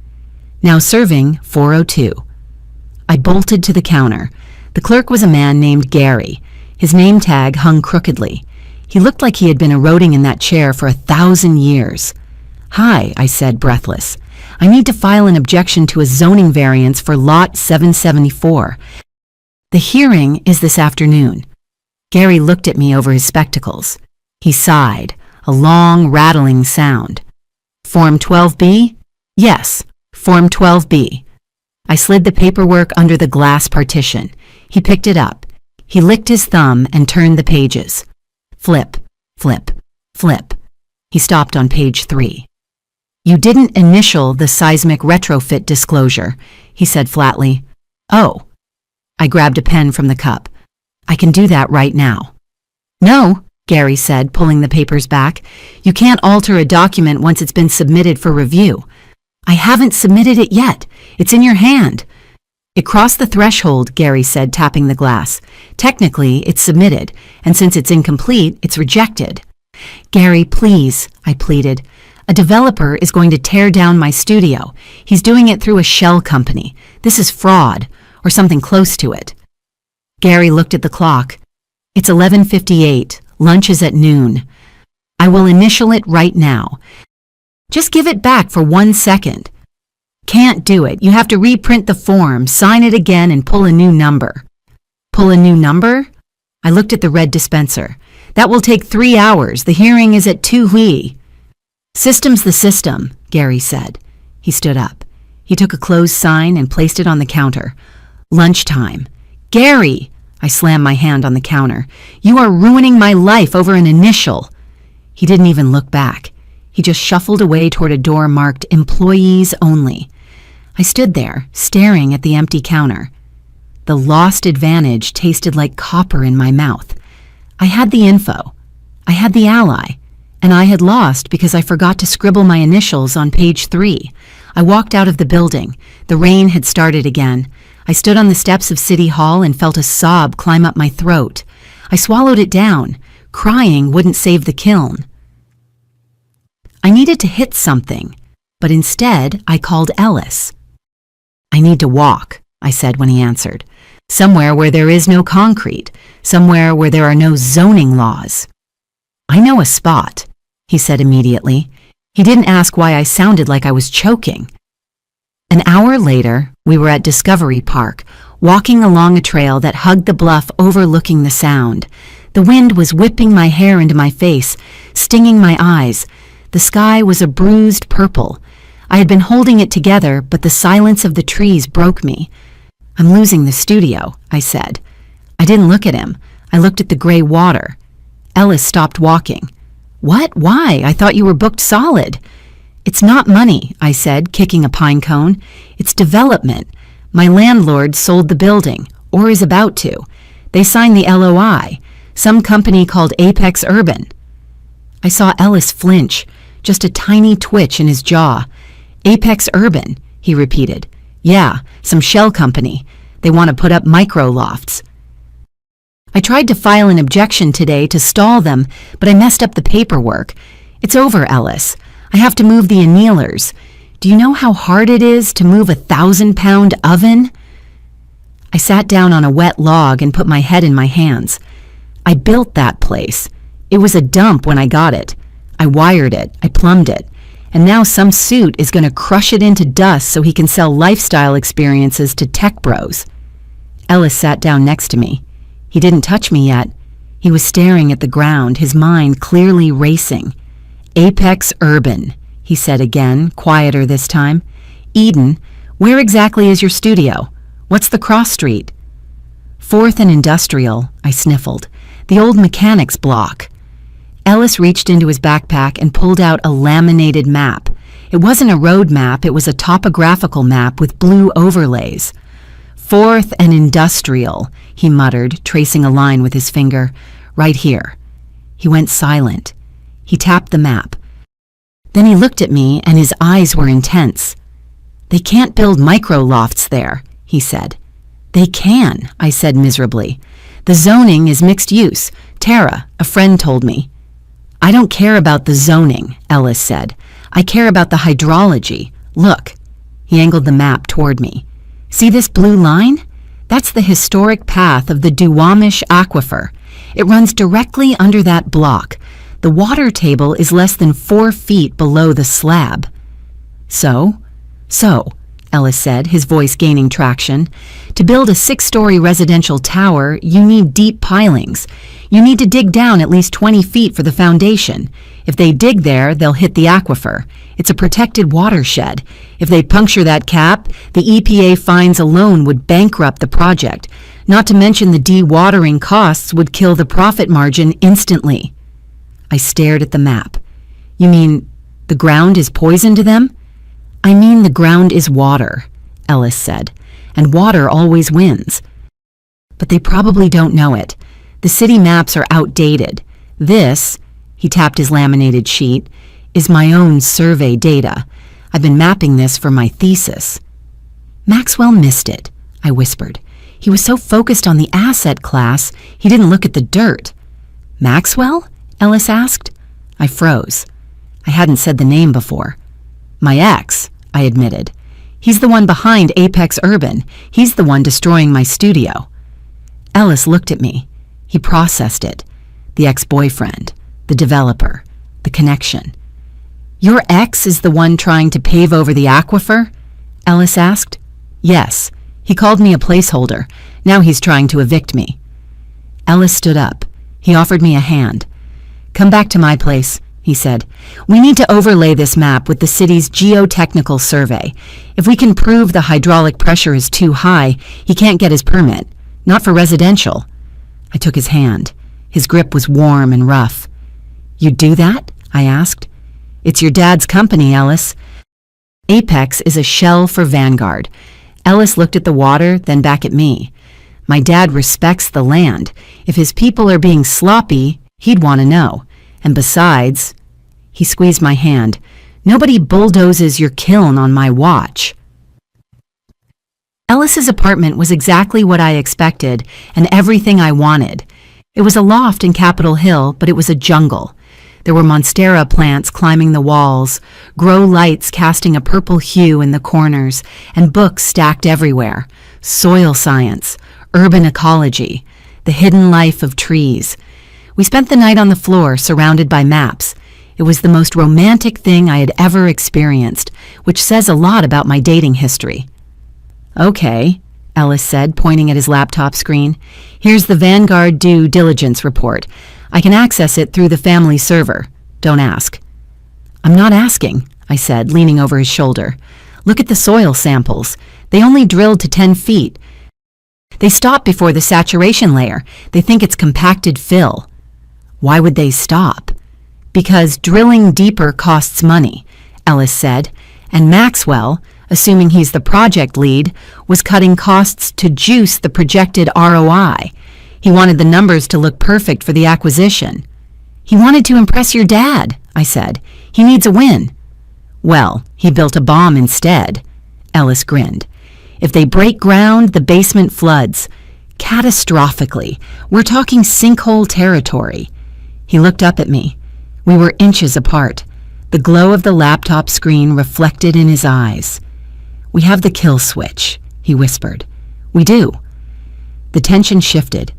Now serving 4:02. I bolted to the counter. The clerk was a man named Gary. His name tag hung crookedly. He looked like he had been eroding in that chair for 1,000 years. "Hi," I said, breathless. "I need to file an objection to a zoning variance for Lot 774. The hearing is this afternoon." Gary looked at me over his spectacles. He sighed, a long, rattling sound. "Form 12B? Yes, Form 12B. I slid the paperwork under the glass partition. He picked it up. He licked his thumb and turned the pages. Flip, flip, flip. He stopped on page 3. "You didn't initial the seismic retrofit disclosure," he said flatly. "Oh." I grabbed a pen from the cup. "I can do that right now." "No," Gary said, pulling the papers back. "You can't alter a document once it's been submitted for review." "I haven't submitted it yet. It's in your hand." "It crossed the threshold," Gary said, tapping the glass. "Technically, it's submitted, and since it's incomplete, it's rejected." "Gary, please," I pleaded. "A developer is going to tear down my studio. He's doing it through a shell company. This is fraud, or something close to it." Gary looked at the clock. "It's 11:58. Lunch is at noon. I will initial it right now. Just give it back for 1 second." "Can't do it. You have to reprint the form, sign it again, and pull a new number." "Pull a new number?" I looked at the red dispenser. "That will take 3 hours. The hearing is at 2:00. "System's the system," Gary said. He stood up. He took a closed sign and placed it on the counter. "Lunchtime." "Gary!" I slammed my hand on the counter. "You are ruining my life over an initial." He didn't even look back. He just shuffled away toward a door marked "Employees Only." I stood there, staring at the empty counter. The lost advantage tasted like copper in my mouth. I had the info. I had the ally. And I had lost because I forgot to scribble my initials on page 3. I walked out of the building. The rain had started again. I stood on the steps of City Hall and felt a sob climb up my throat. I swallowed it down. Crying wouldn't save the kiln. I needed to hit something, but instead I called Ellis. "I need to walk," I said when he answered. "Somewhere where there is no concrete, somewhere where there are no zoning laws." "I know a spot," he said immediately. He didn't ask why I sounded like I was choking. An hour later, we were at Discovery Park, walking along a trail that hugged the bluff overlooking the Sound. The wind was whipping my hair into my face, stinging my eyes. The sky was a bruised purple. I had been holding it together, but the silence of the trees broke me. "I'm losing the studio," I said. I didn't look at him. I looked at the gray water. Ellis stopped walking. "What? Why? I thought you were booked solid." "It's not money," I said, kicking a pine cone. "It's development. My landlord sold the building, or is about to. They signed the LOI. Some company called Apex Urban." I saw Ellis flinch, just a tiny twitch in his jaw. "Apex Urban," he repeated. "Yeah, some shell company. They want to put up micro lofts." I tried to file an objection today to stall them, but I messed up the paperwork. "It's over, Ellis. I have to move the annealers. Do you know how hard it is to move a 1,000-pound oven?" I sat down on a wet log and put my head in my hands. I built that place. It was a dump when I got it. I wired it, I plumbed it, and now some suit is going to crush it into dust so he can sell lifestyle experiences to tech bros. Ellis sat down next to me. He didn't touch me yet. He was staring at the ground, his mind clearly racing. "Apex Urban. he said again, quieter this time. Eden, where exactly is your studio? What's the cross street? 4th and Industrial, I sniffled. The old mechanics block. Ellis reached into his backpack and pulled out a laminated map. It wasn't a road map, it was a topographical map with blue overlays. 4th and Industrial, he muttered, tracing a line with his finger. Right here. He went silent. He tapped the map. Then he looked at me and his eyes were intense. They can't build micro-lofts there, he said. They can, I said miserably. The zoning is mixed use. Tara, a friend told me. I don't care about the zoning, Ellis said. I care about the hydrology. Look. He angled the map toward me. See this blue line? That's the historic path of the Duwamish Aquifer. It runs directly under that block. The water table is less than 4 feet below the slab. So, Ellis said, his voice gaining traction. To build a 6-story residential tower, you need deep pilings. You need to dig down at least 20 feet for the foundation. If they dig there, they'll hit the aquifer. It's a protected watershed. If they puncture that cap, the EPA fines alone would bankrupt the project. Not to mention the dewatering costs would kill the profit margin instantly. I stared at the map. You mean the ground is poison to them? I mean the ground is water, Ellis said, and water always wins. But they probably don't know it. The city maps are outdated. This, he tapped his laminated sheet, is my own survey data. I've been mapping this for my thesis. Maxwell missed it, I whispered. He was so focused on the asset class, he didn't look at the dirt. Maxwell? Ellis asked. I froze. I hadn't said the name before. My ex, I admitted. He's the one behind Apex Urban. He's the one destroying my studio. Ellis looked at me. He processed it. The ex-boyfriend, the developer, the connection. Your ex is the one trying to pave over the aquifer? Ellis asked. Yes. He called me a placeholder. Now he's trying to evict me. Ellis stood up. He offered me a hand. Come back to my place, he said. We need to overlay this map with the city's geotechnical survey. If we can prove the hydraulic pressure is too high, he can't get his permit. Not for residential. I took his hand. His grip was warm and rough. You'd do that? I asked. It's your dad's company, Ellis. Apex is a shell for Vanguard. Ellis looked at the water, then back at me. My dad respects the land. If his people are being sloppy, he'd want to know. And besides, he squeezed my hand, nobody bulldozes your kiln on my watch. Ellis's apartment was exactly what I expected and everything I wanted. It was a loft in Capitol Hill, but it was a jungle. There were monstera plants climbing the walls, grow lights casting a purple hue in the corners, and books stacked everywhere. Soil science, urban ecology, the hidden life of trees. We spent the night on the floor, surrounded by maps. It was the most romantic thing I had ever experienced, which says a lot about my dating history. Okay, Ellis said, pointing at his laptop screen. Here's the Vanguard due diligence report. I can access it through the family server. Don't ask. I'm not asking, I said, leaning over his shoulder. Look at the soil samples. They only drilled to 10 feet. They stop before the saturation layer. They think it's compacted fill. Why would they stop? Because drilling deeper costs money, Ellis said, and Maxwell, assuming he's the project lead, was cutting costs to juice the projected ROI. He wanted the numbers to look perfect for the acquisition. He wanted to impress your dad, I said. He needs a win. Well, he built a bomb instead. Ellis grinned. If they break ground, the basement floods. Catastrophically. We're talking sinkhole territory. He looked up at me. We were inches apart. The glow of the laptop screen reflected in his eyes. We have the kill switch, he whispered. We do. The tension shifted.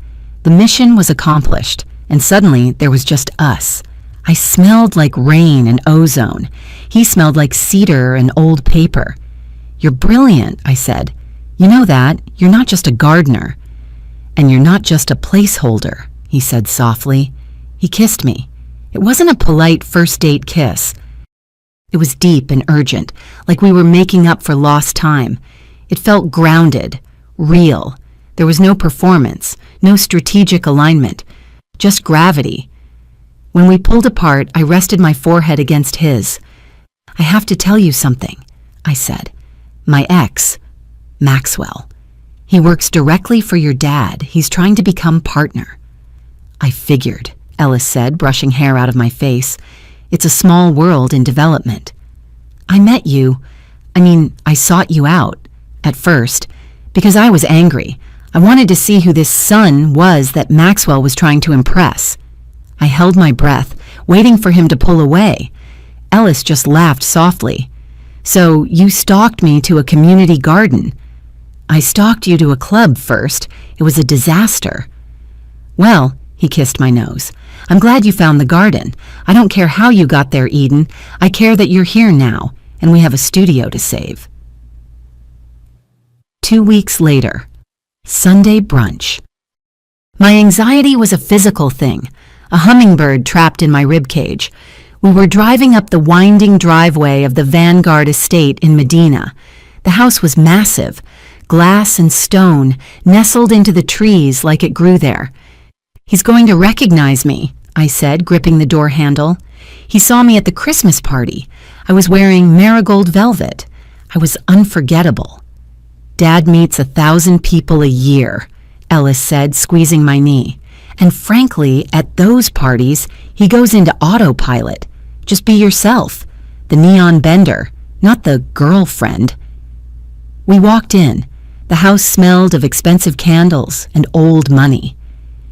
The mission was accomplished, and suddenly there was just us. I smelled like rain and ozone. He smelled like cedar and old paper. You're brilliant, I said. You know that. You're not just a gardener. And you're not just a placeholder, he said softly. He kissed me. It wasn't a polite first date kiss. It was deep and urgent, like we were making up for lost time. It felt grounded, real. There was no performance, no strategic alignment, just gravity. When we pulled apart, I rested my forehead against his. "I have to tell you something," I said. "My ex, Maxwell. He works directly for your dad. He's trying to become partner." "I figured," Ellis said, brushing hair out of my face. "It's a small world in development." "I met you. I sought you out, at first, because I was angry. I wanted to see who this son was that Maxwell was trying to impress." I held my breath, waiting for him to pull away. Ellis just laughed softly. "So you stalked me to a community garden." "I stalked you to a club first. It was a disaster." "Well," he kissed my nose, "I'm glad you found the garden. I don't care how you got there, Eden. I care that you're here now, and we have a studio to save." 2 weeks later, Sunday brunch. My anxiety was a physical thing, a hummingbird trapped in my ribcage. We were driving up the winding driveway of the Vanguard estate in Medina. The house was massive, glass and stone, nestled into the trees like it grew there. "He's going to recognize me," I said, gripping the door handle. "He saw me at the Christmas party. I was wearing marigold velvet. I was unforgettable." "Dad meets 1,000 people a year," Ellis said, squeezing my knee. "And frankly, at those parties, he goes into autopilot. Just be yourself. The neon bender, not the girlfriend." We walked in. The house smelled of expensive candles and old money.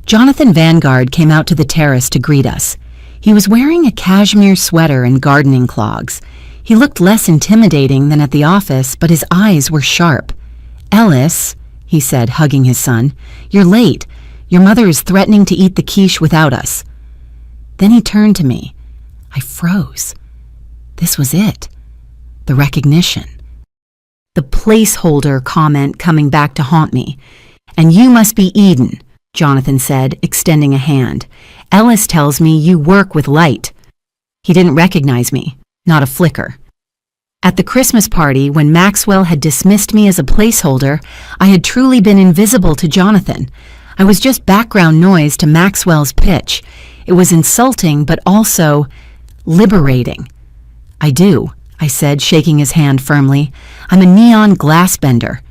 Jonathan Vanguard came out to the terrace to greet us. He was wearing a cashmere sweater and gardening clogs. He looked less intimidating than at the office, but his eyes were sharp. "Ellis," he said, hugging his son, "you're late. Your mother is threatening to eat the quiche without us." Then he turned to me. I froze. This was it. The recognition. The placeholder comment coming back to haunt me. "And you must be Eden," Jonathan said, extending a hand. "Ellis tells me you work with light." He didn't recognize me, not a flicker. At the Christmas party, when Maxwell had dismissed me as a placeholder, I had truly been invisible to Jonathan. I was just background noise to Maxwell's pitch. It was insulting, but also liberating. "I do," I said, shaking his hand firmly. "I'm a neon glass bender."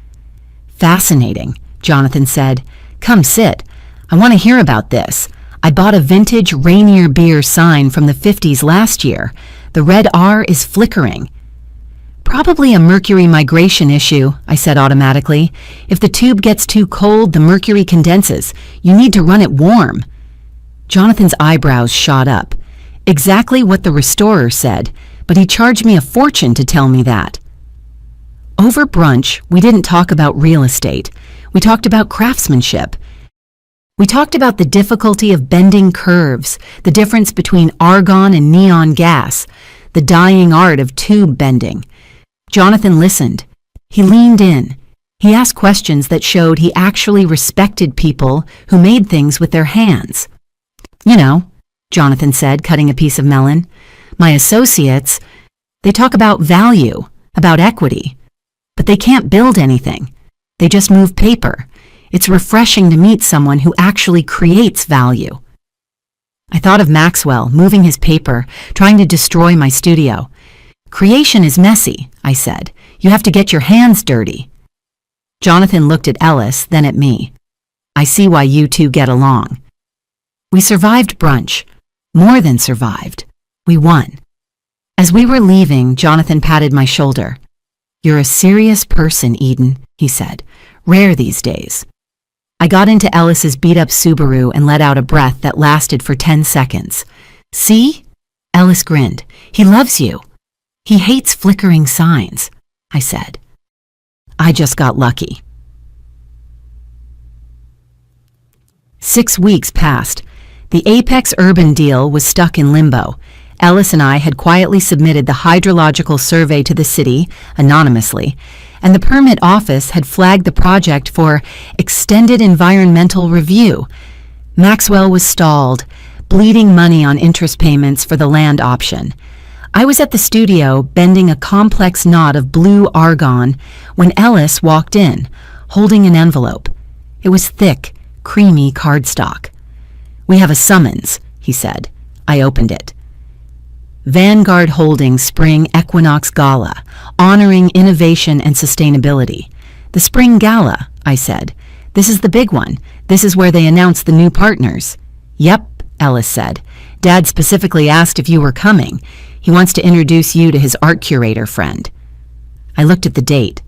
"Fascinating," Jonathan said. "Come sit. I want to hear about this. I bought a vintage Rainier beer sign from the 50s last year. The red R is flickering." "Probably a mercury migration issue," I said automatically. "If the tube gets too cold, the mercury condenses. You need to run it warm." Jonathan's eyebrows shot up. Exactly what the restorer said, but he charged me a fortune to tell me that. Over brunch, we didn't talk about real estate. We talked about craftsmanship. We talked about the difficulty of bending curves, the difference between argon and neon gas, the dying art of tube bending. Jonathan listened. He leaned in. He asked questions that showed he actually respected people who made things with their hands. "You know," Jonathan said, cutting a piece of melon, "my associates, they talk about value, about equity, but they can't build anything. They just move paper. It's refreshing to meet someone who actually creates value." I thought of Maxwell moving his paper, trying to destroy my studio. "Creation is messy," I said. "You have to get your hands dirty." Jonathan looked at Ellis, then at me. "I see why you two get along." We survived brunch. More than survived. We won. As we were leaving, Jonathan patted my shoulder. "You're a serious person, Eden," he said. "Rare these days." I got into Ellis's beat-up Subaru and let out a breath that lasted for 10 seconds. "See?" Ellis grinned. "He loves you." "He hates flickering signs," I said. I just got lucky. 6 weeks passed. The Apex Urban deal was stuck in limbo. Ellis and I had quietly submitted the hydrological survey to the city, anonymously, and the permit office had flagged the project for extended environmental review. Maxwell was stalled, bleeding money on interest payments for the land option. I was at the studio bending a complex knot of blue argon when Ellis walked in, holding an envelope. It was thick, creamy cardstock. "We have a summons," he said. I opened it. Vanguard Holdings Spring Equinox Gala, honoring innovation and sustainability. "The Spring Gala," I said. "This is the big one. This is where they announce the new partners." "Yep," Ellis said. "Dad specifically asked if you were coming. He wants to introduce you to his art curator friend." I looked at the date.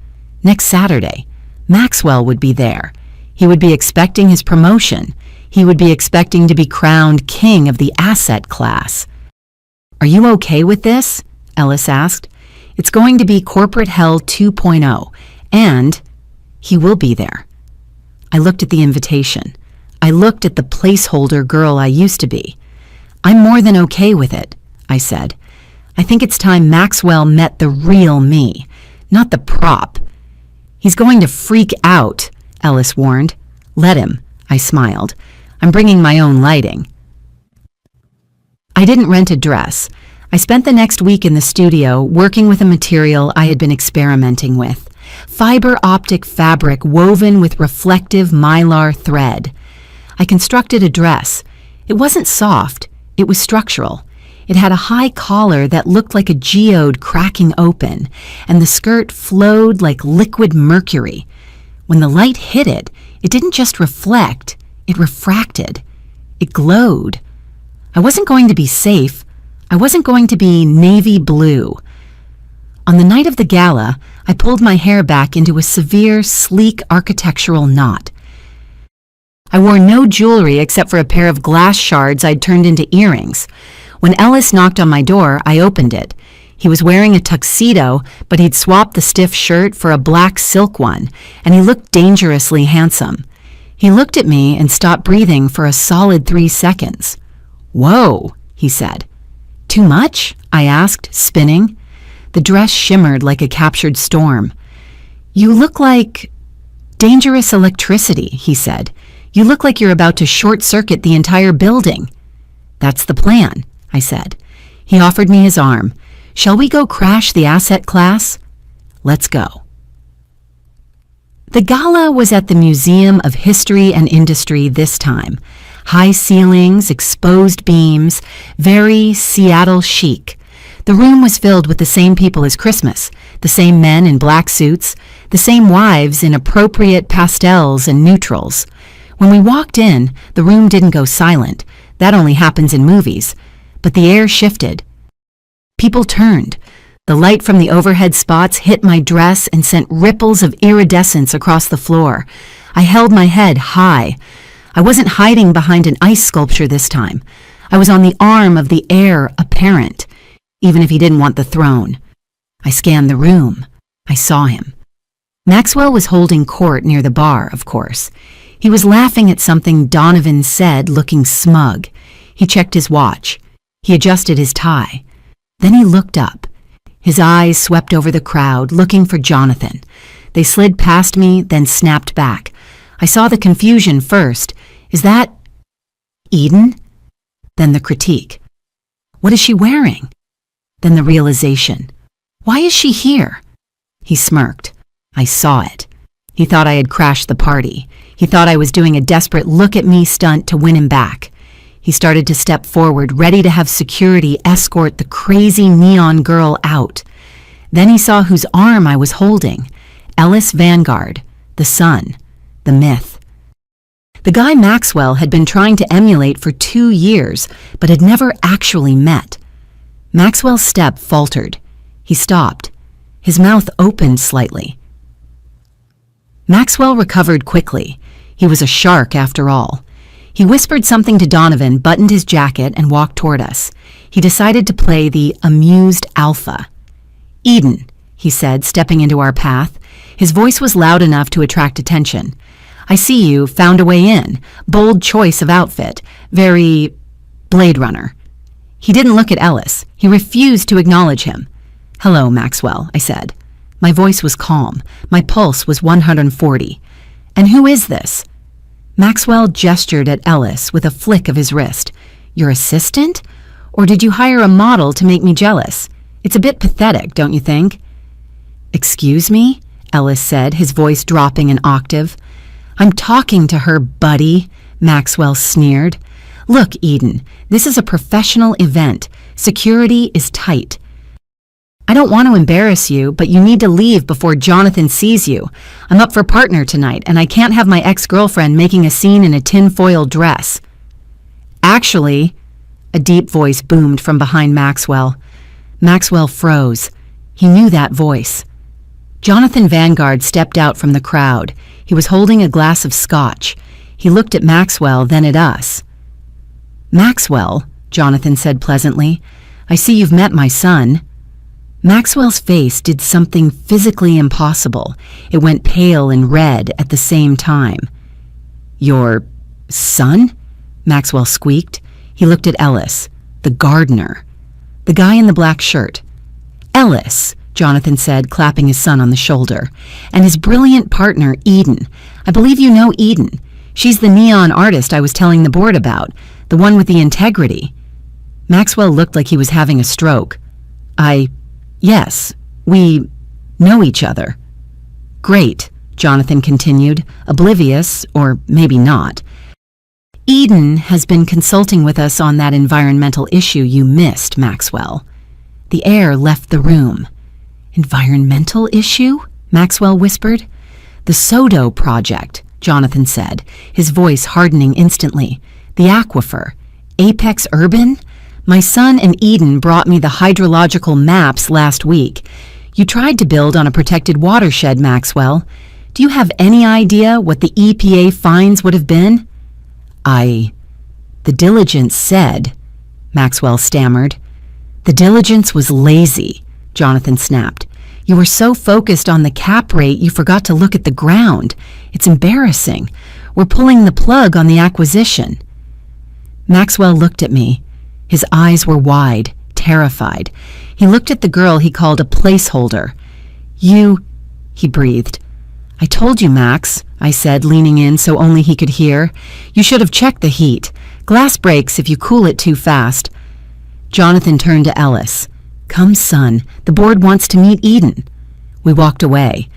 Next Saturday. Maxwell would be there. He would be expecting his promotion. He would be expecting to be crowned king of the asset class. "Are you okay with this?" Ellis asked. "It's going to be Corporate Hell 2.0, and he will be there." I looked at the invitation. I looked at the placeholder girl I used to be. "I'm more than okay with it," I said. "I think it's time Maxwell met the real me, not the prop." "He's going to freak out," Ellis warned. "Let him," I smiled. "I'm bringing my own lighting." I didn't rent a dress. I spent the next week in the studio working with a material I had been experimenting with. Fiber optic fabric woven with reflective mylar thread. I constructed a dress. It wasn't soft, it was structural. It had a high collar that looked like a geode cracking open, and the skirt flowed like liquid mercury. When the light hit it, it didn't just reflect, it refracted. It glowed. I wasn't going to be safe. I wasn't going to be navy blue. On the night of the gala, I pulled my hair back into a severe, sleek architectural knot. I wore no jewelry except for a pair of glass shards I'd turned into earrings. When Ellis knocked on my door, I opened it. He was wearing a tuxedo, but he'd swapped the stiff shirt for a black silk one, and he looked dangerously handsome. He looked at me and stopped breathing for a solid 3 seconds. "Whoa," he said. "Too much?" I asked, spinning. The dress shimmered like a captured storm. "You look like dangerous electricity," he said. "You look like you're about to short-circuit the entire building." "That's the plan," I said. He offered me his arm. "Shall we go crash the asset class?" "Let's go." The gala was at the Museum of History and Industry this time. High ceilings, exposed beams, very Seattle chic. The room was filled with the same people as Christmas, the same men in black suits, the same wives in appropriate pastels and neutrals. When we walked in, the room didn't go silent. That only happens in movies. But the air shifted. People turned. The light from the overhead spots hit my dress and sent ripples of iridescence across the floor. I held my head high. I wasn't hiding behind an ice sculpture this time. I was on the arm of the heir apparent, even if he didn't want the throne. I scanned the room. I saw him. Maxwell was holding court near the bar, of course. He was laughing at something Donovan said, looking smug. He checked his watch. He adjusted his tie. Then he looked up. His eyes swept over the crowd, looking for Jonathan. They slid past me, then snapped back. I saw the confusion first. Is that Eden? Then the critique. What is she wearing? Then the realization. Why is she here? He smirked. I saw it. He thought I had crashed the party. He thought I was doing a desperate look-at-me stunt to win him back. He started to step forward, ready to have security escort the crazy neon girl out. Then he saw whose arm I was holding. Ellis Vanguard, the sun, the myth. The guy Maxwell had been trying to emulate for 2 years, but had never actually met. Maxwell's step faltered. He stopped. His mouth opened slightly. Maxwell recovered quickly. He was a shark after all. He whispered something to Donovan, buttoned his jacket, and walked toward us. He decided to play the amused alpha. "Eden," he said, stepping into our path. His voice was loud enough to attract attention. "I see you found a way in. Bold choice of outfit. Very Blade Runner." He didn't look at Ellis. He refused to acknowledge him. "Hello, Maxwell," I said. My voice was calm. My pulse was 140. "And who is this?" Maxwell gestured at Ellis with a flick of his wrist. "Your assistant? Or did you hire a model to make me jealous?" It's a bit pathetic, don't you think? Excuse me? Ellis said, his voice dropping an octave. I'm talking to her, buddy, Maxwell sneered. Look, Eden, this is a professional event. Security is tight. I don't want to embarrass you, but you need to leave before Jonathan sees you. I'm up for partner tonight, and I can't have my ex-girlfriend making a scene in a tinfoil dress. Actually, a deep voice boomed from behind Maxwell. Maxwell froze. He knew that voice. Jonathan Vanguard stepped out from the crowd. He was holding a glass of scotch. He looked at Maxwell, then at us. Maxwell, Jonathan said pleasantly, I see you've met my son. Maxwell's face did something physically impossible. It went pale and red at the same time. Your son? Maxwell squeaked. He looked at Ellis, the gardener, the guy in the black shirt. Ellis, Jonathan said, clapping his son on the shoulder, and his brilliant partner, Eden. I believe you know Eden. She's the neon artist I was telling the board about, the one with the integrity. Maxwell looked like he was having a stroke. Yes, we know each other. Great, Jonathan continued, oblivious, or maybe not. Eden has been consulting with us on that environmental issue you missed, Maxwell. The air left the room. Environmental issue? Maxwell whispered. The Sodo Project, Jonathan said, his voice hardening instantly. The aquifer. Apex Urban? My son and Eden brought me the hydrological maps last week. You tried to build on a protected watershed, Maxwell. Do you have any idea what the EPA fines would have been? The diligence said, Maxwell stammered. The diligence was lazy, Jonathan snapped. You were so focused on the cap rate you forgot to look at the ground. It's embarrassing. We're pulling the plug on the acquisition. Maxwell looked at me. His eyes were wide, terrified. He looked at the girl he called a placeholder. He breathed. I told you, Max, I said, leaning in so only he could hear. You should have checked the heat. Glass breaks if you cool it too fast. Jonathan turned to Ellis. Come, son, the board wants to meet Eden. We walked away.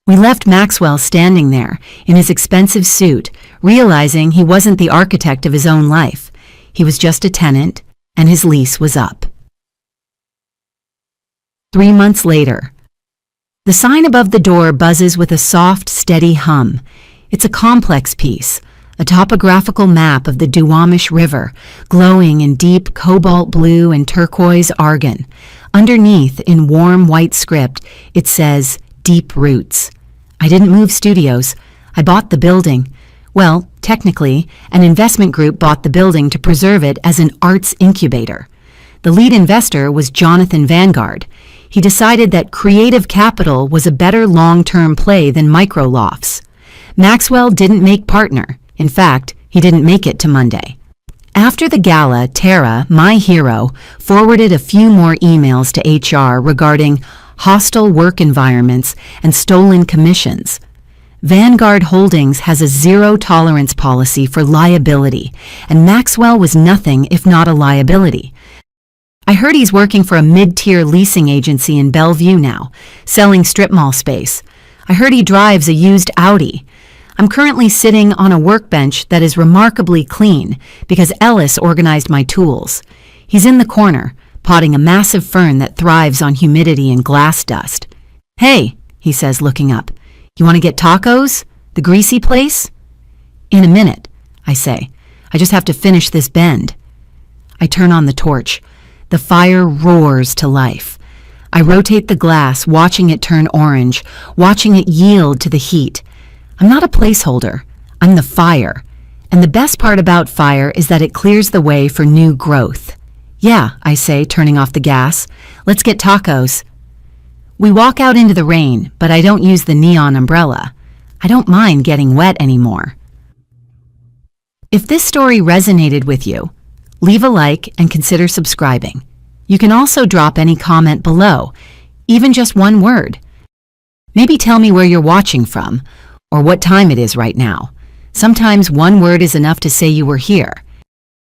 We left Maxwell standing there, in his expensive suit, realizing he wasn't the architect of his own life. He was just a tenant, and his lease was up. 3 months later. The sign above the door buzzes with a soft, steady hum. It's a complex piece, a topographical map of the Duwamish River, glowing in deep cobalt blue and turquoise argon. Underneath, in warm white script, it says, Deep Roots. I didn't move studios. I bought the building. Well, technically, an investment group bought the building to preserve it as an arts incubator. The lead investor was Jonathan Vanguard. He decided that creative capital was a better long-term play than micro-lofts. Maxwell didn't make partner. In fact, he didn't make it to Monday. After the gala, Tara, my hero, forwarded a few more emails to HR regarding hostile work environments and stolen commissions. Vanguard Holdings has a zero-tolerance policy for liability, and Maxwell was nothing if not a liability. I heard he's working for a mid-tier leasing agency in Bellevue now, selling strip mall space. I heard he drives a used Audi. I'm currently sitting on a workbench that is remarkably clean because Ellis organized my tools. He's in the corner, potting a massive fern that thrives on humidity and glass dust. Hey, he says, looking up. You want to get tacos? The greasy place? In a minute, I say. I just have to finish this bend. I turn on the torch. The fire roars to life. I rotate the glass, watching it turn orange, watching it yield to the heat. I'm not a placeholder. I'm the fire. And the best part about fire is that it clears the way for new growth. Yeah, I say, turning off the gas. Let's get tacos. We walk out into the rain, but I don't use the neon umbrella. I don't mind getting wet anymore. If this story resonated with you, leave a like and consider subscribing. You can also drop any comment below, even just one word. Maybe tell me where you're watching from, or what time it is right now. Sometimes one word is enough to say you were here.